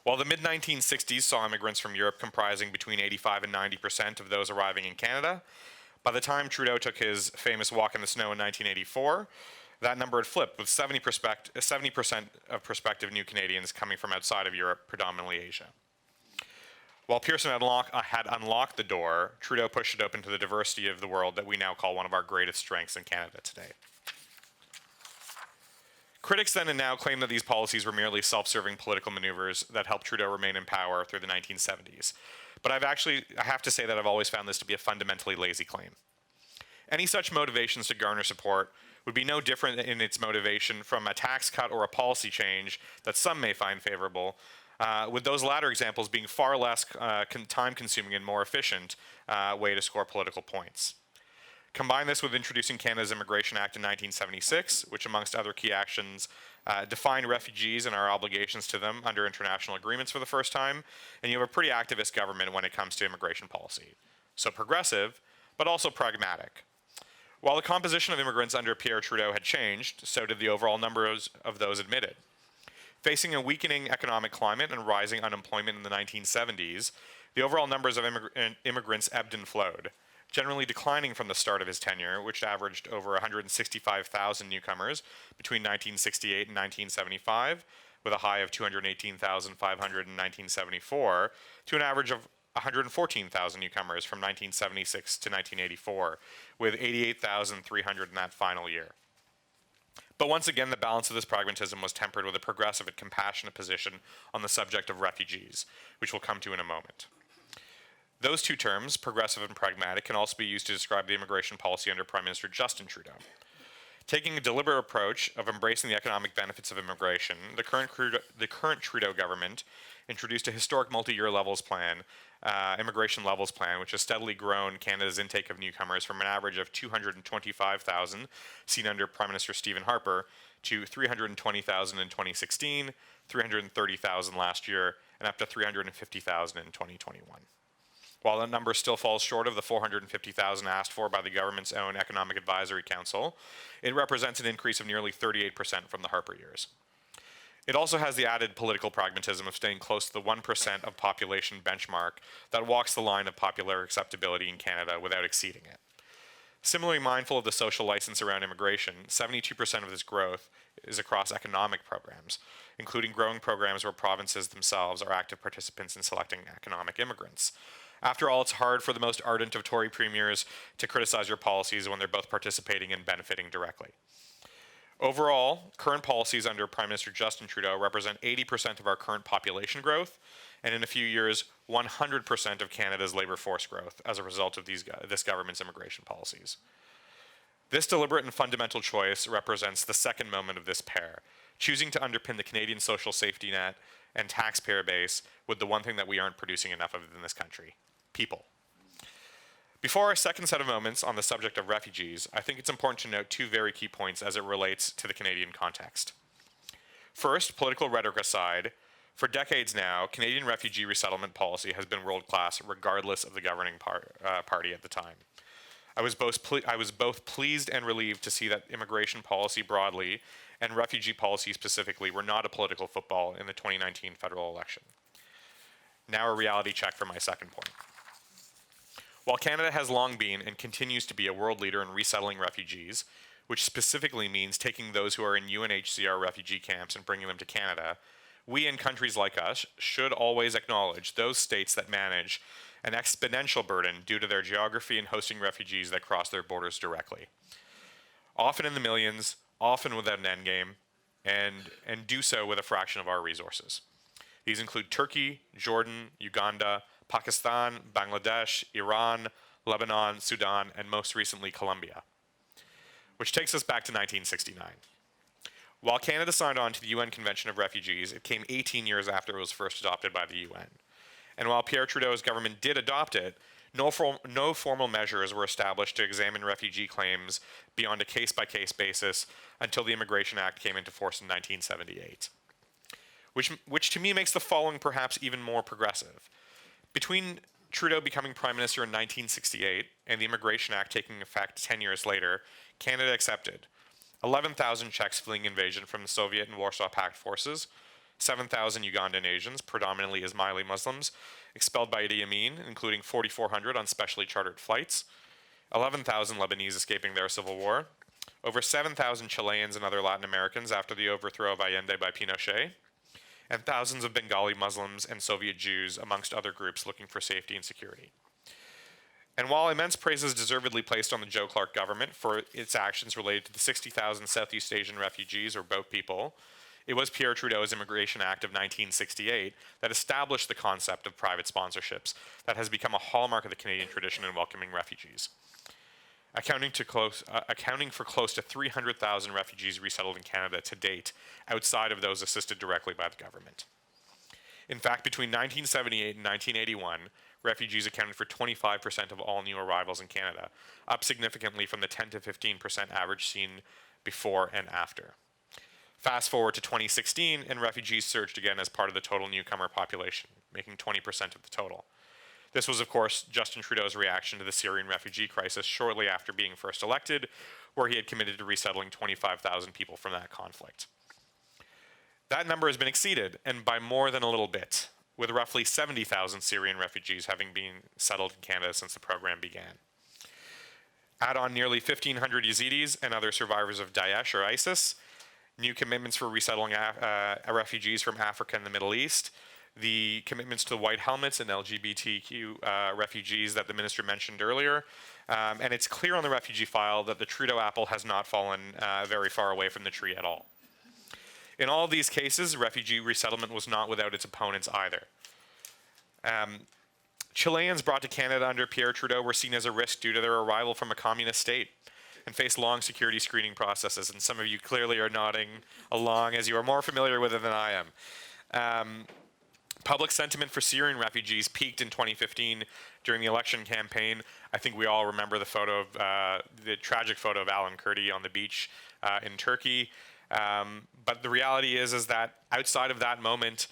While the mid-1960s saw immigrants from Europe comprising between 85 and 90% of those arriving in Canada, by the time Trudeau took his famous walk in the snow in 1984, that number had flipped, with 70% of prospective new Canadians coming from outside of Europe, predominantly Asia. While Pearson had unlocked the door, Trudeau pushed it open to the diversity of the world that we now call one of our greatest strengths in Canada today. Critics then and now claim that these policies were merely self-serving political maneuvers that helped Trudeau remain in power through the 1970s. But I have to say that I've always found this to be a fundamentally lazy claim. Any such motivations to garner support would be no different in its motivation from a tax cut or a policy change that some may find favorable, with those latter examples being far less time-consuming and more efficient way to score political points. Combine this with introducing Canada's Immigration Act in 1976, which amongst other key actions defined refugees and our obligations to them under international agreements for the first time, and you have a pretty activist government when it comes to immigration policy. So progressive, but also pragmatic. While the composition of immigrants under Pierre Trudeau had changed, so did the overall numbers of those admitted. Facing a weakening economic climate and rising unemployment in the 1970s, the overall numbers of immigrants ebbed and flowed, generally declining from the start of his tenure, which averaged over 165,000 newcomers between 1968 and 1975, with a high of 218,500 in 1974, to an average of 114,000 newcomers from 1976 to 1984, with 88,300 in that final year. But once again, the balance of this pragmatism was tempered with a progressive and compassionate position on the subject of refugees, which we'll come to in a moment. Those two terms, progressive and pragmatic, can also be used to describe the immigration policy under Prime Minister Justin Trudeau. Taking a deliberate approach of embracing the economic benefits of immigration, the current Trudeau government introduced a historic multi-year immigration levels plan, which has steadily grown Canada's intake of newcomers from an average of 225,000 seen under Prime Minister Stephen Harper to 320,000 in 2016, 330,000 last year, and up to 350,000 in 2021. While that number still falls short of the 450,000 asked for by the government's own Economic Advisory Council, it represents an increase of nearly 38% from the Harper years. It also has the added political pragmatism of staying close to the 1% of population benchmark that walks the line of popular acceptability in Canada without exceeding it. Similarly mindful of the social license around immigration, 72% of this growth is across economic programs, including growing programs where provinces themselves are active participants in selecting economic immigrants. After all, it's hard for the most ardent of Tory premiers to criticize your policies when they're both participating and benefiting directly. Overall, current policies under Prime Minister Justin Trudeau represent 80% of our current population growth, and in a few years, 100% of Canada's labour force growth as a result of this government's immigration policies. This deliberate and fundamental choice represents the second moment of this pair, choosing to underpin the Canadian social safety net and taxpayer base with the one thing that we aren't producing enough of in this country: people. Before our second set of moments on the subject of refugees, I think it's important to note two very key points as it relates to the Canadian context. First, political rhetoric aside, for decades now, Canadian refugee resettlement policy has been world-class regardless of the governing party at the time. I was both pleased and relieved to see that immigration policy broadly and refugee policy specifically were not a political football in the 2019 federal election. Now a reality check for my second point. While Canada has long been and continues to be a world leader in resettling refugees, which specifically means taking those who are in UNHCR refugee camps and bringing them to Canada, we in countries like us should always acknowledge those states that manage an exponential burden due to their geography in hosting refugees that cross their borders directly. Often in the millions, often without an endgame, and do so with a fraction of our resources. These include Turkey, Jordan, Uganda, Pakistan, Bangladesh, Iran, Lebanon, Sudan, and most recently Colombia. Which takes us back to 1969. While Canada signed on to the UN Convention of Refugees, it came 18 years after it was first adopted by the UN. And while Pierre Trudeau's government did adopt it, no formal measures were established to examine refugee claims beyond a case-by-case basis until the Immigration Act came into force in 1978. Which to me makes the following perhaps even more progressive. Between Trudeau becoming Prime Minister in 1968 and the Immigration Act taking effect 10 years later, Canada accepted 11,000 Czechs fleeing invasion from the Soviet and Warsaw Pact forces, 7,000 Ugandan Asians, predominantly Ismaili Muslims, expelled by Idi Amin, including 4,400 on specially chartered flights, 11,000 Lebanese escaping their civil war, over 7,000 Chileans and other Latin Americans after the overthrow of Allende by Pinochet, and thousands of Bengali Muslims and Soviet Jews, amongst other groups looking for safety and security. And while immense praise is deservedly placed on the Joe Clark government for its actions related to the 60,000 Southeast Asian refugees, or boat people, it was Pierre Trudeau's Immigration Act of 1968 that established the concept of private sponsorships that has become a hallmark of the Canadian tradition in welcoming refugees, accounting for close to 300,000 refugees resettled in Canada to date, outside of those assisted directly by the government. In fact, between 1978 and 1981, refugees accounted for 25% of all new arrivals in Canada, up significantly from the 10 to 15% average seen before and after. Fast forward to 2016, and refugees surged again as part of the total newcomer population, making 20% of the total. This was, of course, Justin Trudeau's reaction to the Syrian refugee crisis shortly after being first elected, where he had committed to resettling 25,000 people from that conflict. That number has been exceeded, and by more than a little bit, with roughly 70,000 Syrian refugees having been settled in Canada since the program began. Add on nearly 1,500 Yazidis and other survivors of Daesh or ISIS, new commitments for resettling refugees from Africa and the Middle East, the commitments to the white helmets and LGBTQ refugees that the minister mentioned earlier, and it's clear on the refugee file that the Trudeau apple has not fallen very far away from the tree at all. In all of these cases, refugee resettlement was not without its opponents either. Chileans brought to Canada under Pierre Trudeau were seen as a risk due to their arrival from a communist state and faced long security screening processes, and some of you clearly are nodding along as you are more familiar with it than I am. Public sentiment for Syrian refugees peaked in 2015 during the election campaign. I think we all remember the photo of the tragic photo of Alan Kurdi on the beach in Turkey. But the reality is that outside of that moment,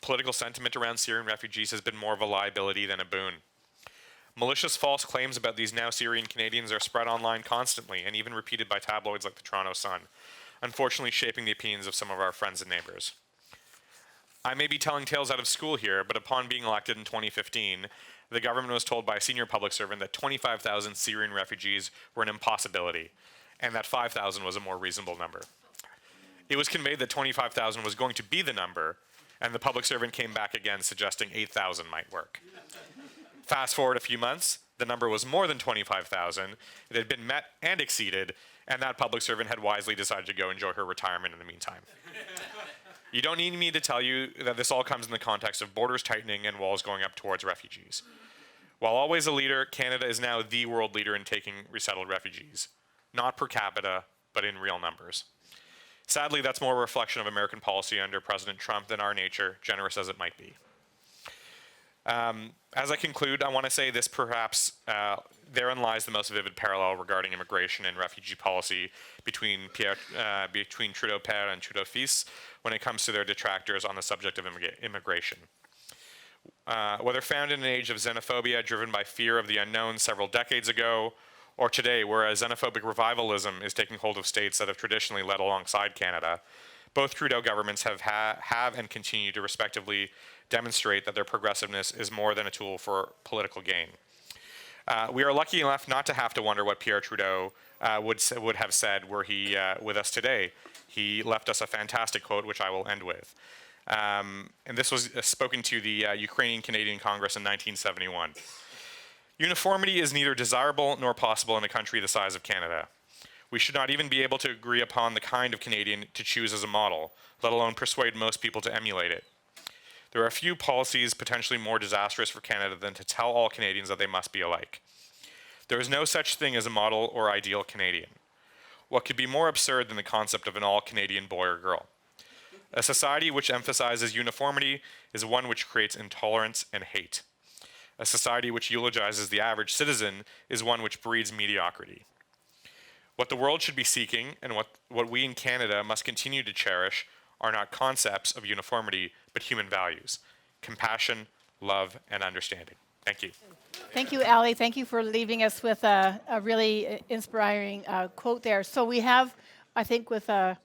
political sentiment around Syrian refugees has been more of a liability than a boon. Malicious false claims about these now Syrian Canadians are spread online constantly and even repeated by tabloids like the Toronto Sun, unfortunately shaping the opinions of some of our friends and neighbors. I may be telling tales out of school here, but upon being elected in 2015, the government was told by a senior public servant that 25,000 Syrian refugees were an impossibility, and that 5,000 was a more reasonable number. It was conveyed that 25,000 was going to be the number, and the public servant came back again suggesting 8,000 might work. Fast forward a few months, the number was more than 25,000, it had been met and exceeded, and that public servant had wisely decided to go enjoy her retirement in the meantime. You don't need me to tell you that this all comes in the context of borders tightening and walls going up towards refugees. While always a leader, Canada is now the world leader in taking resettled refugees, not per capita, but in real numbers. Sadly, that's more a reflection of American policy under President Trump than our nature, generous as it might be. As I conclude, I want to say this perhaps, therein lies the most vivid parallel regarding immigration and refugee policy between Trudeau père and Trudeau fils when it comes to their detractors on the subject of immigration. Whether found in an age of xenophobia driven by fear of the unknown several decades ago, or today, where a xenophobic revivalism is taking hold of states that have traditionally led alongside Canada, both Trudeau governments have and continue to respectively demonstrate that their progressiveness is more than a tool for political gain. We are lucky enough not to have to wonder what Pierre Trudeau would have said were he with us today. He left us a fantastic quote, which I will end with. And this was spoken to the Ukrainian Canadian Congress in 1971. Uniformity is neither desirable nor possible in a country the size of Canada. We should not even be able to agree upon the kind of Canadian to choose as a model, let alone persuade most people to emulate it. There are few policies potentially more disastrous for Canada than to tell all Canadians that they must be alike. There is no such thing as a model or ideal Canadian. What could be more absurd than the concept of an all-Canadian boy or girl? A society which emphasizes uniformity is one which creates intolerance and hate. A society which eulogizes the average citizen is one which breeds mediocrity. What the world should be seeking, and what we in Canada must continue to cherish, are not concepts of uniformity, but human values: compassion, love, and understanding. Thank you. Thank you, Ali. Thank you for leaving us with a really inspiring quote there. So we have, I think, with a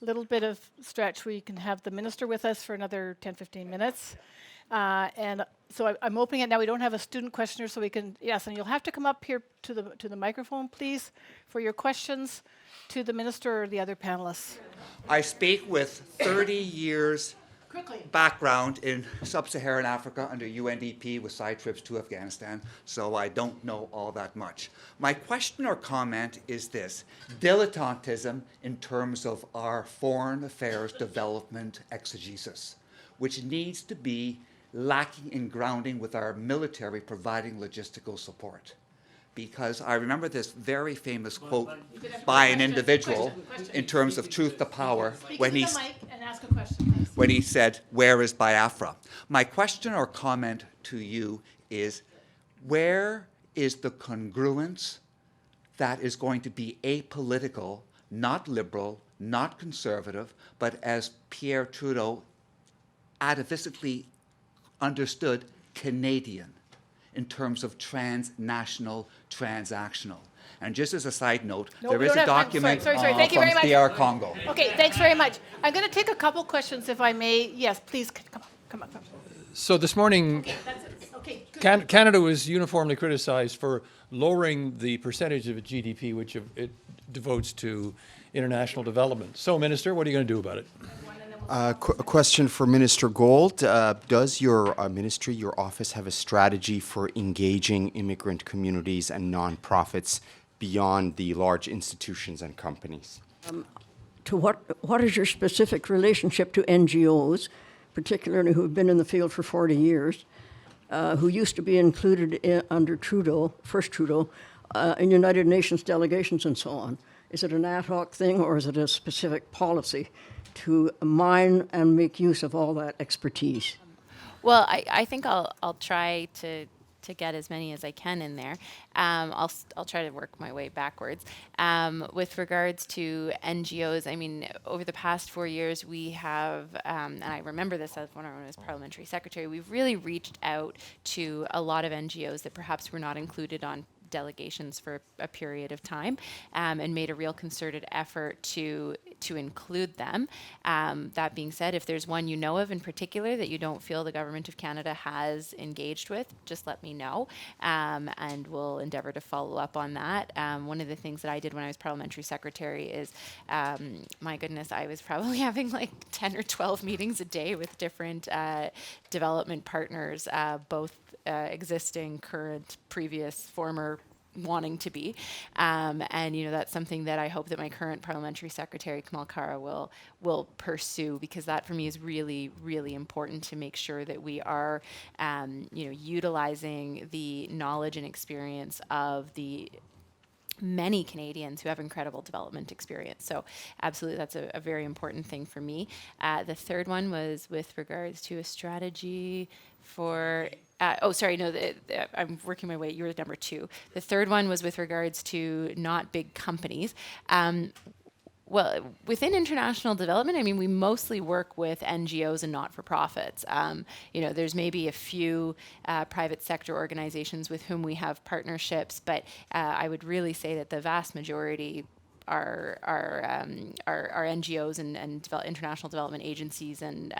little bit of stretch, we can have the minister with us for another 10, 15 minutes. And so I'm opening it now. We don't have a student questioner, so we can, yes, and you'll have to come up here to the microphone, please, for your questions to the minister or the other panelists. I speak with 30 years Quickly. background in sub-Saharan Africa under UNDP with side trips to Afghanistan, so I don't know all that much. My question or comment is this: dilettantism in terms of our foreign affairs development exegesis, which needs to be lacking in grounding with our military providing logistical support. Because I remember this very famous quote by an individual in terms of truth to power when Speak he to the mic and ask a question, please. when he said, "Where is Biafra?" My question or comment to you is, where is the congruence that is going to be apolitical, not liberal, not conservative, but as Pierre Trudeau atavistically understood, Canadian, in terms of transnational, transactional? And just as a side note, No, there we is don't a have time. document Sorry. Thank you from very much. DR Congo. Okay, thanks very much. I'm going to take a couple questions, if I may. Yes, please, come on. So this morning, That's it. Okay, good. Canada was uniformly criticized for lowering the percentage of its GDP which it devotes to international development. So, Minister, what are you going to do about it? A question for Minister Gold. Does your ministry, your office, have a strategy for engaging immigrant communities and nonprofits beyond the large institutions and companies? To what is your specific relationship to NGOs, particularly who have been in the field for 40 years, who used to be included under Trudeau, first Trudeau, in United Nations delegations and so on? Is it an ad hoc thing, or is it a specific policy to mine and make use of all that expertise? Well, I think I'll try to get as many as I can in there. I'll try to work my way backwards. With regards to NGOs, I mean, over the past 4 years, we have, and I remember this as when I was parliamentary secretary, we've really reached out to a lot of NGOs that perhaps were not included on delegations for a period of time, and made a real concerted effort to include them. That being said, if there's one you know of in particular that you don't feel the Government of Canada has engaged with, just let me know, and we'll endeavour to follow up on that. One of the things that I did when I was parliamentary secretary is, my goodness, I was probably having like 10 or 12 meetings a day with different development partners, both existing, current, previous, former, wanting to be, and that's something that I hope that my current parliamentary secretary Kamal Kara will pursue, because that for me is really, really important to make sure that we are utilizing the knowledge and experience of the many Canadians who have incredible development experience. So absolutely, that's a very important thing for me. The third one was with regards to a strategy for, I'm working my way, you were number 2. The third one was with regards to not big companies. Well, within international development, I mean, we mostly work with NGOs and not-for-profits. There's maybe a few private sector organizations with whom we have partnerships, but I would really say that the vast majority are NGOs and international development agencies and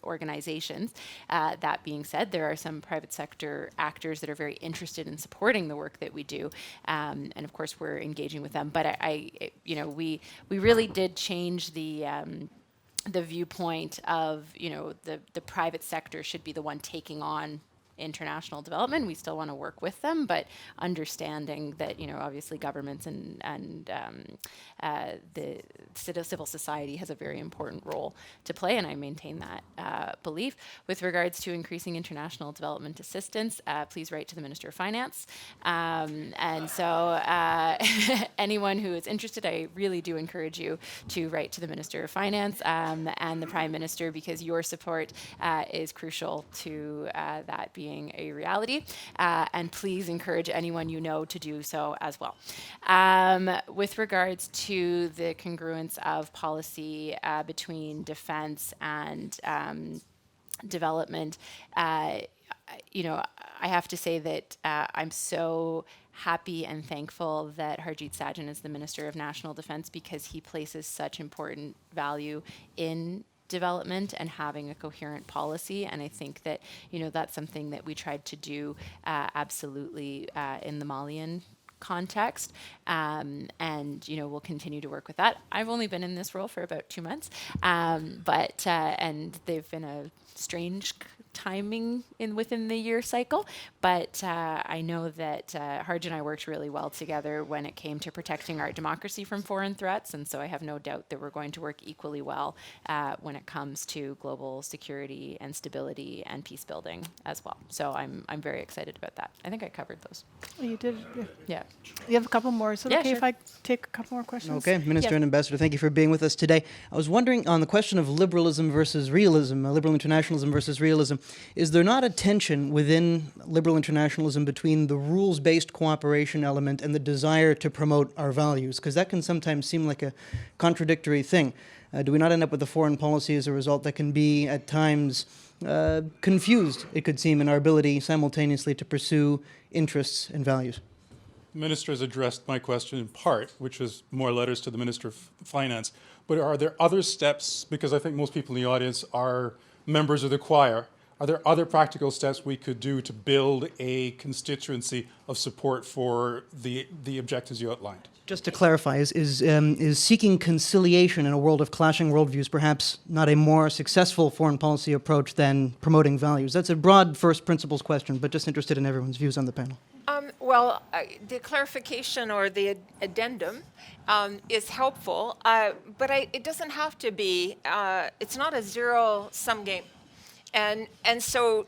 organizations. That being said, there are some private sector actors that are very interested in supporting the work that we do, and of course we're engaging with them. But we really did change the viewpoint of the private sector should be the one taking on international development. We still want to work with them, but understanding that obviously governments and the civil society has a very important role to play, and I maintain that belief. With regards to increasing international development assistance, please write to the Minister of Finance. And so anyone who is interested, I really do encourage you to write to the Minister of Finance and the Prime Minister, because your support is crucial to that being a reality, and please encourage anyone you know to do so as well. With regards to the congruence of policy between defense and development, I have to say that I'm so happy and thankful that Harjit Sajjan is the Minister of National Defense, because he places such important value in development and having a coherent policy. And I think that, that's something that we tried to do absolutely in the Malian context, and we'll continue to work with that. I've only been in this role for about 2 months, but they've been a strange timing within the year cycle, but I know that Harj and I worked really well together when it came to protecting our democracy from foreign threats, and so I have no doubt that we're going to work equally well when it comes to global security and stability and peace building as well. So I'm very excited about that. I think I covered those. Oh, you did. Yeah. You have a couple more. Is it Yeah, okay if sure. I take a couple more questions? Okay, Minister Yeah. and Ambassador, thank you for being with us today. I was wondering on the question of liberalism versus realism, liberal internationalism versus realism, is there not a tension within liberal internationalism between the rules-based cooperation element and the desire to promote our values? Because that can sometimes seem like a contradictory thing. Do we not end up with a foreign policy as a result that can be at times confused, it could seem, in our ability simultaneously to pursue interests and values? The Minister has addressed my question in part, which is more letters to the Minister of Finance. But are there other steps, because I think most people in the audience are members of the choir, are there other practical steps we could do to build a constituency of support for the objectives you outlined? Just to clarify, is seeking conciliation in a world of clashing worldviews perhaps not a more successful foreign policy approach than promoting values? That's a broad first principles question, but just interested in everyone's views on the panel. The clarification or the addendum is helpful, but it doesn't have to be. It's not a zero-sum game. And so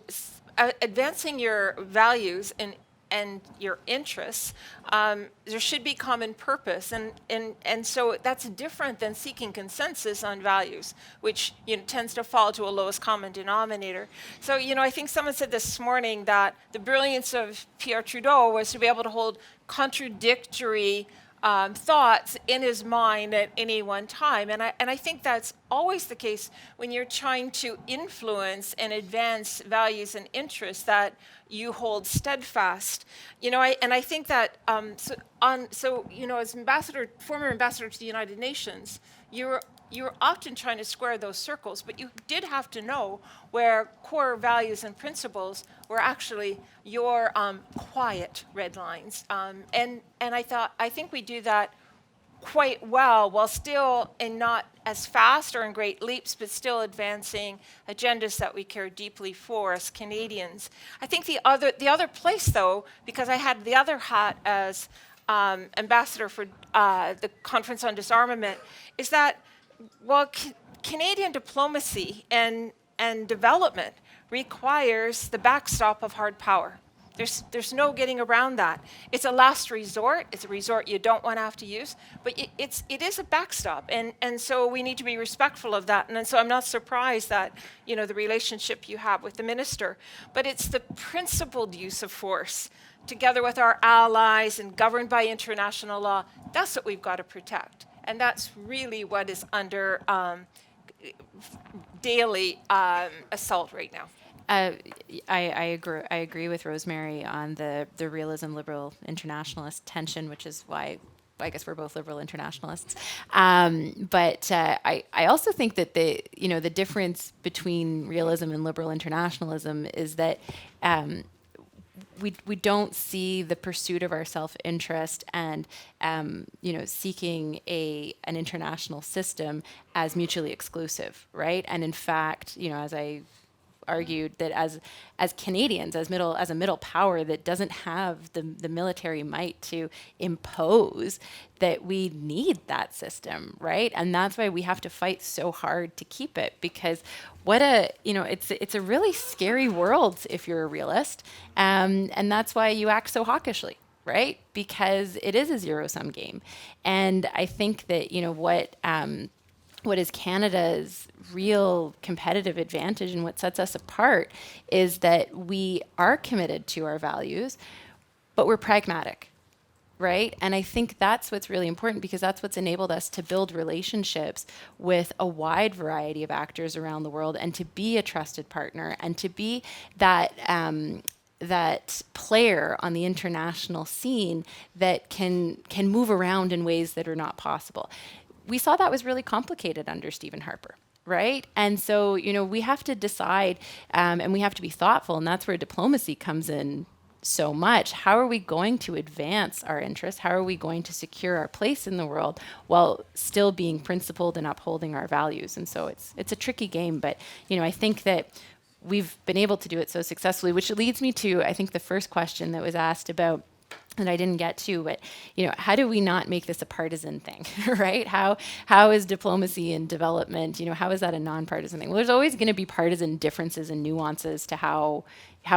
advancing your values and your interests, there should be common purpose. And so that's different than seeking consensus on values, which tends to fall to a lowest common denominator. So, I think someone said this morning that the brilliance of Pierre Trudeau was to be able to hold contradictory thoughts in his mind at any one time. And I think that's always the case when you're trying to influence and advance values and interests that you hold steadfast. I think that as former ambassador to the United Nations, you're often trying to square those circles, but you did have to know where core values and principles were actually your quiet red lines. And I think we do that quite well while still and not as fast or in great leaps, but still advancing agendas that we care deeply for as Canadians. I think the other place, though, because I had the other hat as ambassador for the Conference on Disarmament, is that Canadian diplomacy and development requires the backstop of hard power. There's no getting around that. It's a last resort. It's a resort you don't want to have to use, but it is a backstop, and so we need to be respectful of that. And so I'm not surprised that the relationship you have with the minister, but it's the principled use of force, together with our allies and governed by international law. That's what we've got to protect, and that's really what is under daily assault right now. I agree with Rosemary on the realism liberal internationalist tension, which is why I guess we're both liberal internationalists. But I also think that the difference between realism and liberal internationalism is that we don't see the pursuit of our self-interest and seeking an international system as mutually exclusive, right? And in fact, as I argued, that as Canadians, as a middle power that doesn't have the military might to impose, that we need that system, right? And that's why we have to fight so hard to keep it, because it's a really scary world if you're a realist, and that's why you act so hawkishly, right? Because it is a zero-sum game. And I think that what is Canada's real competitive advantage and what sets us apart is that we are committed to our values, but we're pragmatic, right? And I think that's what's really important, because that's what's enabled us to build relationships with a wide variety of actors around the world, and to be a trusted partner, and to be that player on the international scene that can move around in ways that are not possible. We saw that was really complicated under Stephen Harper, right? And so, we have to decide, and we have to be thoughtful, and that's where diplomacy comes in so much, how are we going to advance our interests? How are we going to secure our place in the world while still being principled and upholding our values? And so it's a tricky game, but I think that we've been able to do it so successfully, which leads me to, I think, the first question that was asked about that I didn't get to, but how do we not make this a partisan thing, right? How is diplomacy and development, how is that a nonpartisan thing? Well, there's always going to be partisan differences and nuances to how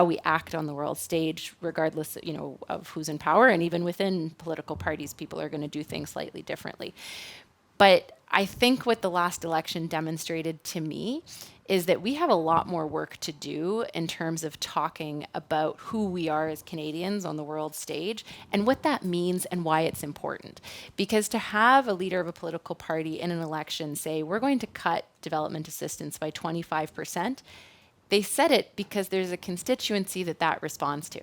we act on the world stage, regardless, of who's in power, and even within political parties, people are going to do things slightly differently. But I think what the last election demonstrated to me is that we have a lot more work to do in terms of talking about who we are as Canadians on the world stage and what that means and why it's important. Because to have a leader of a political party in an election say, we're going to cut development assistance by 25%, they said it because there's a constituency that responds to.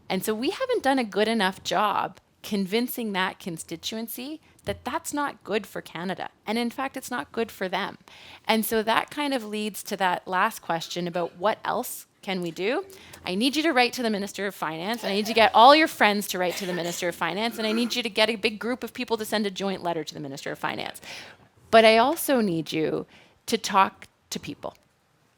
And so we haven't done a good enough job convincing that constituency that that's not good for Canada. And in fact, it's not good for them. And so that kind of leads to that last question about what else can we do? I need you to write to the Minister of Finance, and I need you to get all your friends to write to the Minister of Finance, and I need you to get a big group of people to send a joint letter to the Minister of Finance. But I also need you to talk to people,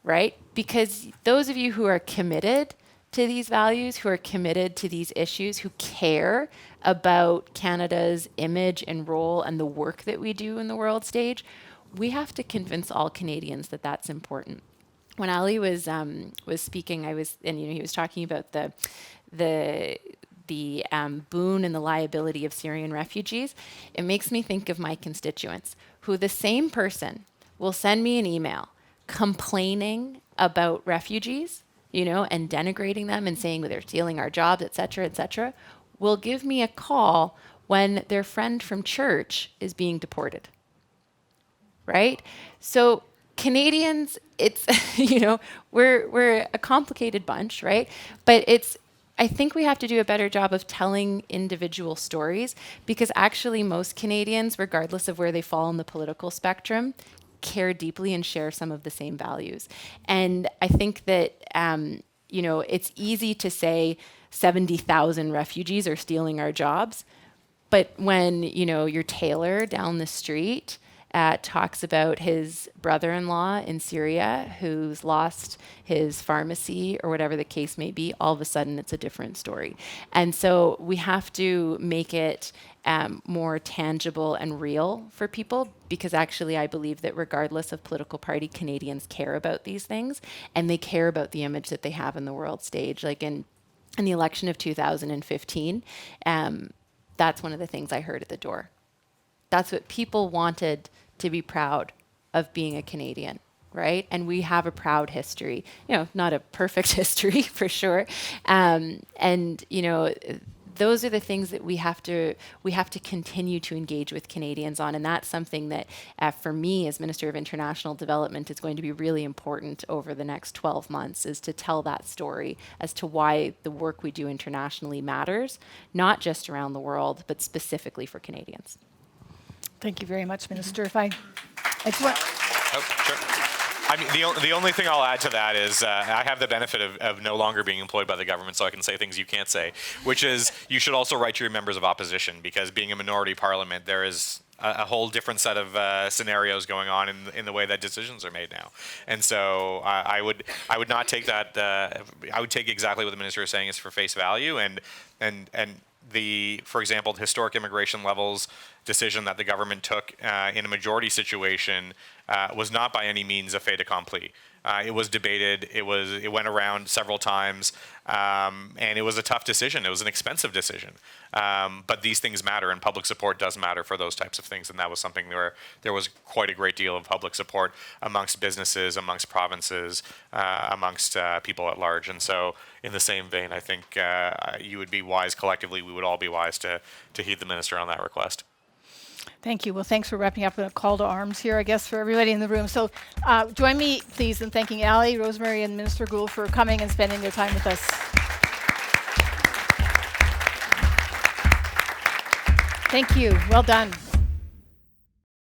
right? Because those of you who are committed to these values, who are committed to these issues, who care about Canada's image and role and the work that we do in the world stage, we have to convince all Canadians that that's important. When Ali was speaking, he was talking about the boon and the liability of Syrian refugees. It makes me think of my constituents, who the same person will send me an email complaining about refugees, and denigrating them and saying they're stealing our jobs, et cetera, will give me a call when their friend from church is being deported, right? So Canadians, it's, we're a complicated bunch, right? But I think we have to do a better job of telling individual stories, because actually most Canadians, regardless of where they fall on the political spectrum, care deeply and share some of the same values. And I think that, it's easy to say 70,000 refugees are stealing our jobs. But when, your tailor down the street talks about his brother-in-law in Syria who's lost his pharmacy or whatever the case may be, all of a sudden it's a different story. And so we have to make it more tangible and real for people, because actually I believe that regardless of political party, Canadians care about these things, and they care about the image that they have in the world stage. Like in the election of 2015, that's one of the things I heard at the door. That's what people wanted, to be proud of being a Canadian, right? And we have a proud history, not a perfect history for sure. Those are the things that we have to continue to engage with Canadians on. And that's something that for me as Minister of International Development is going to be really important over the next 12 months, is to tell that story as to why the work we do internationally matters, not just around the world, but specifically for Canadians. Thank you very much, Minister. If Sure. I mean, the only thing I'll add to that is I have the benefit of no longer being employed by the government, so I can say things you can't say, which is you should also write to your members of opposition, because being a minority parliament, there is a whole different set of scenarios going on in the way that decisions are made now. And so I would not take that. I would take exactly what the minister is saying is for face value, and for example, the historic immigration levels decision that the government took in a majority situation was not by any means a fait accompli. It was debated. It went around several times, and it was a tough decision. It was an expensive decision. But these things matter, and public support does matter for those types of things. And that was something where there was quite a great deal of public support amongst businesses, amongst provinces, amongst people at large. And so, in the same vein, I think you would be wise collectively. We would all be wise to heed the minister on that request. Thank you. Well, thanks for wrapping up with a call to arms here, I guess, for everybody in the room. So join me, please, in thanking Ali, Rosemary, and Minister Gould for coming and spending their time with us. Thank you. Well done.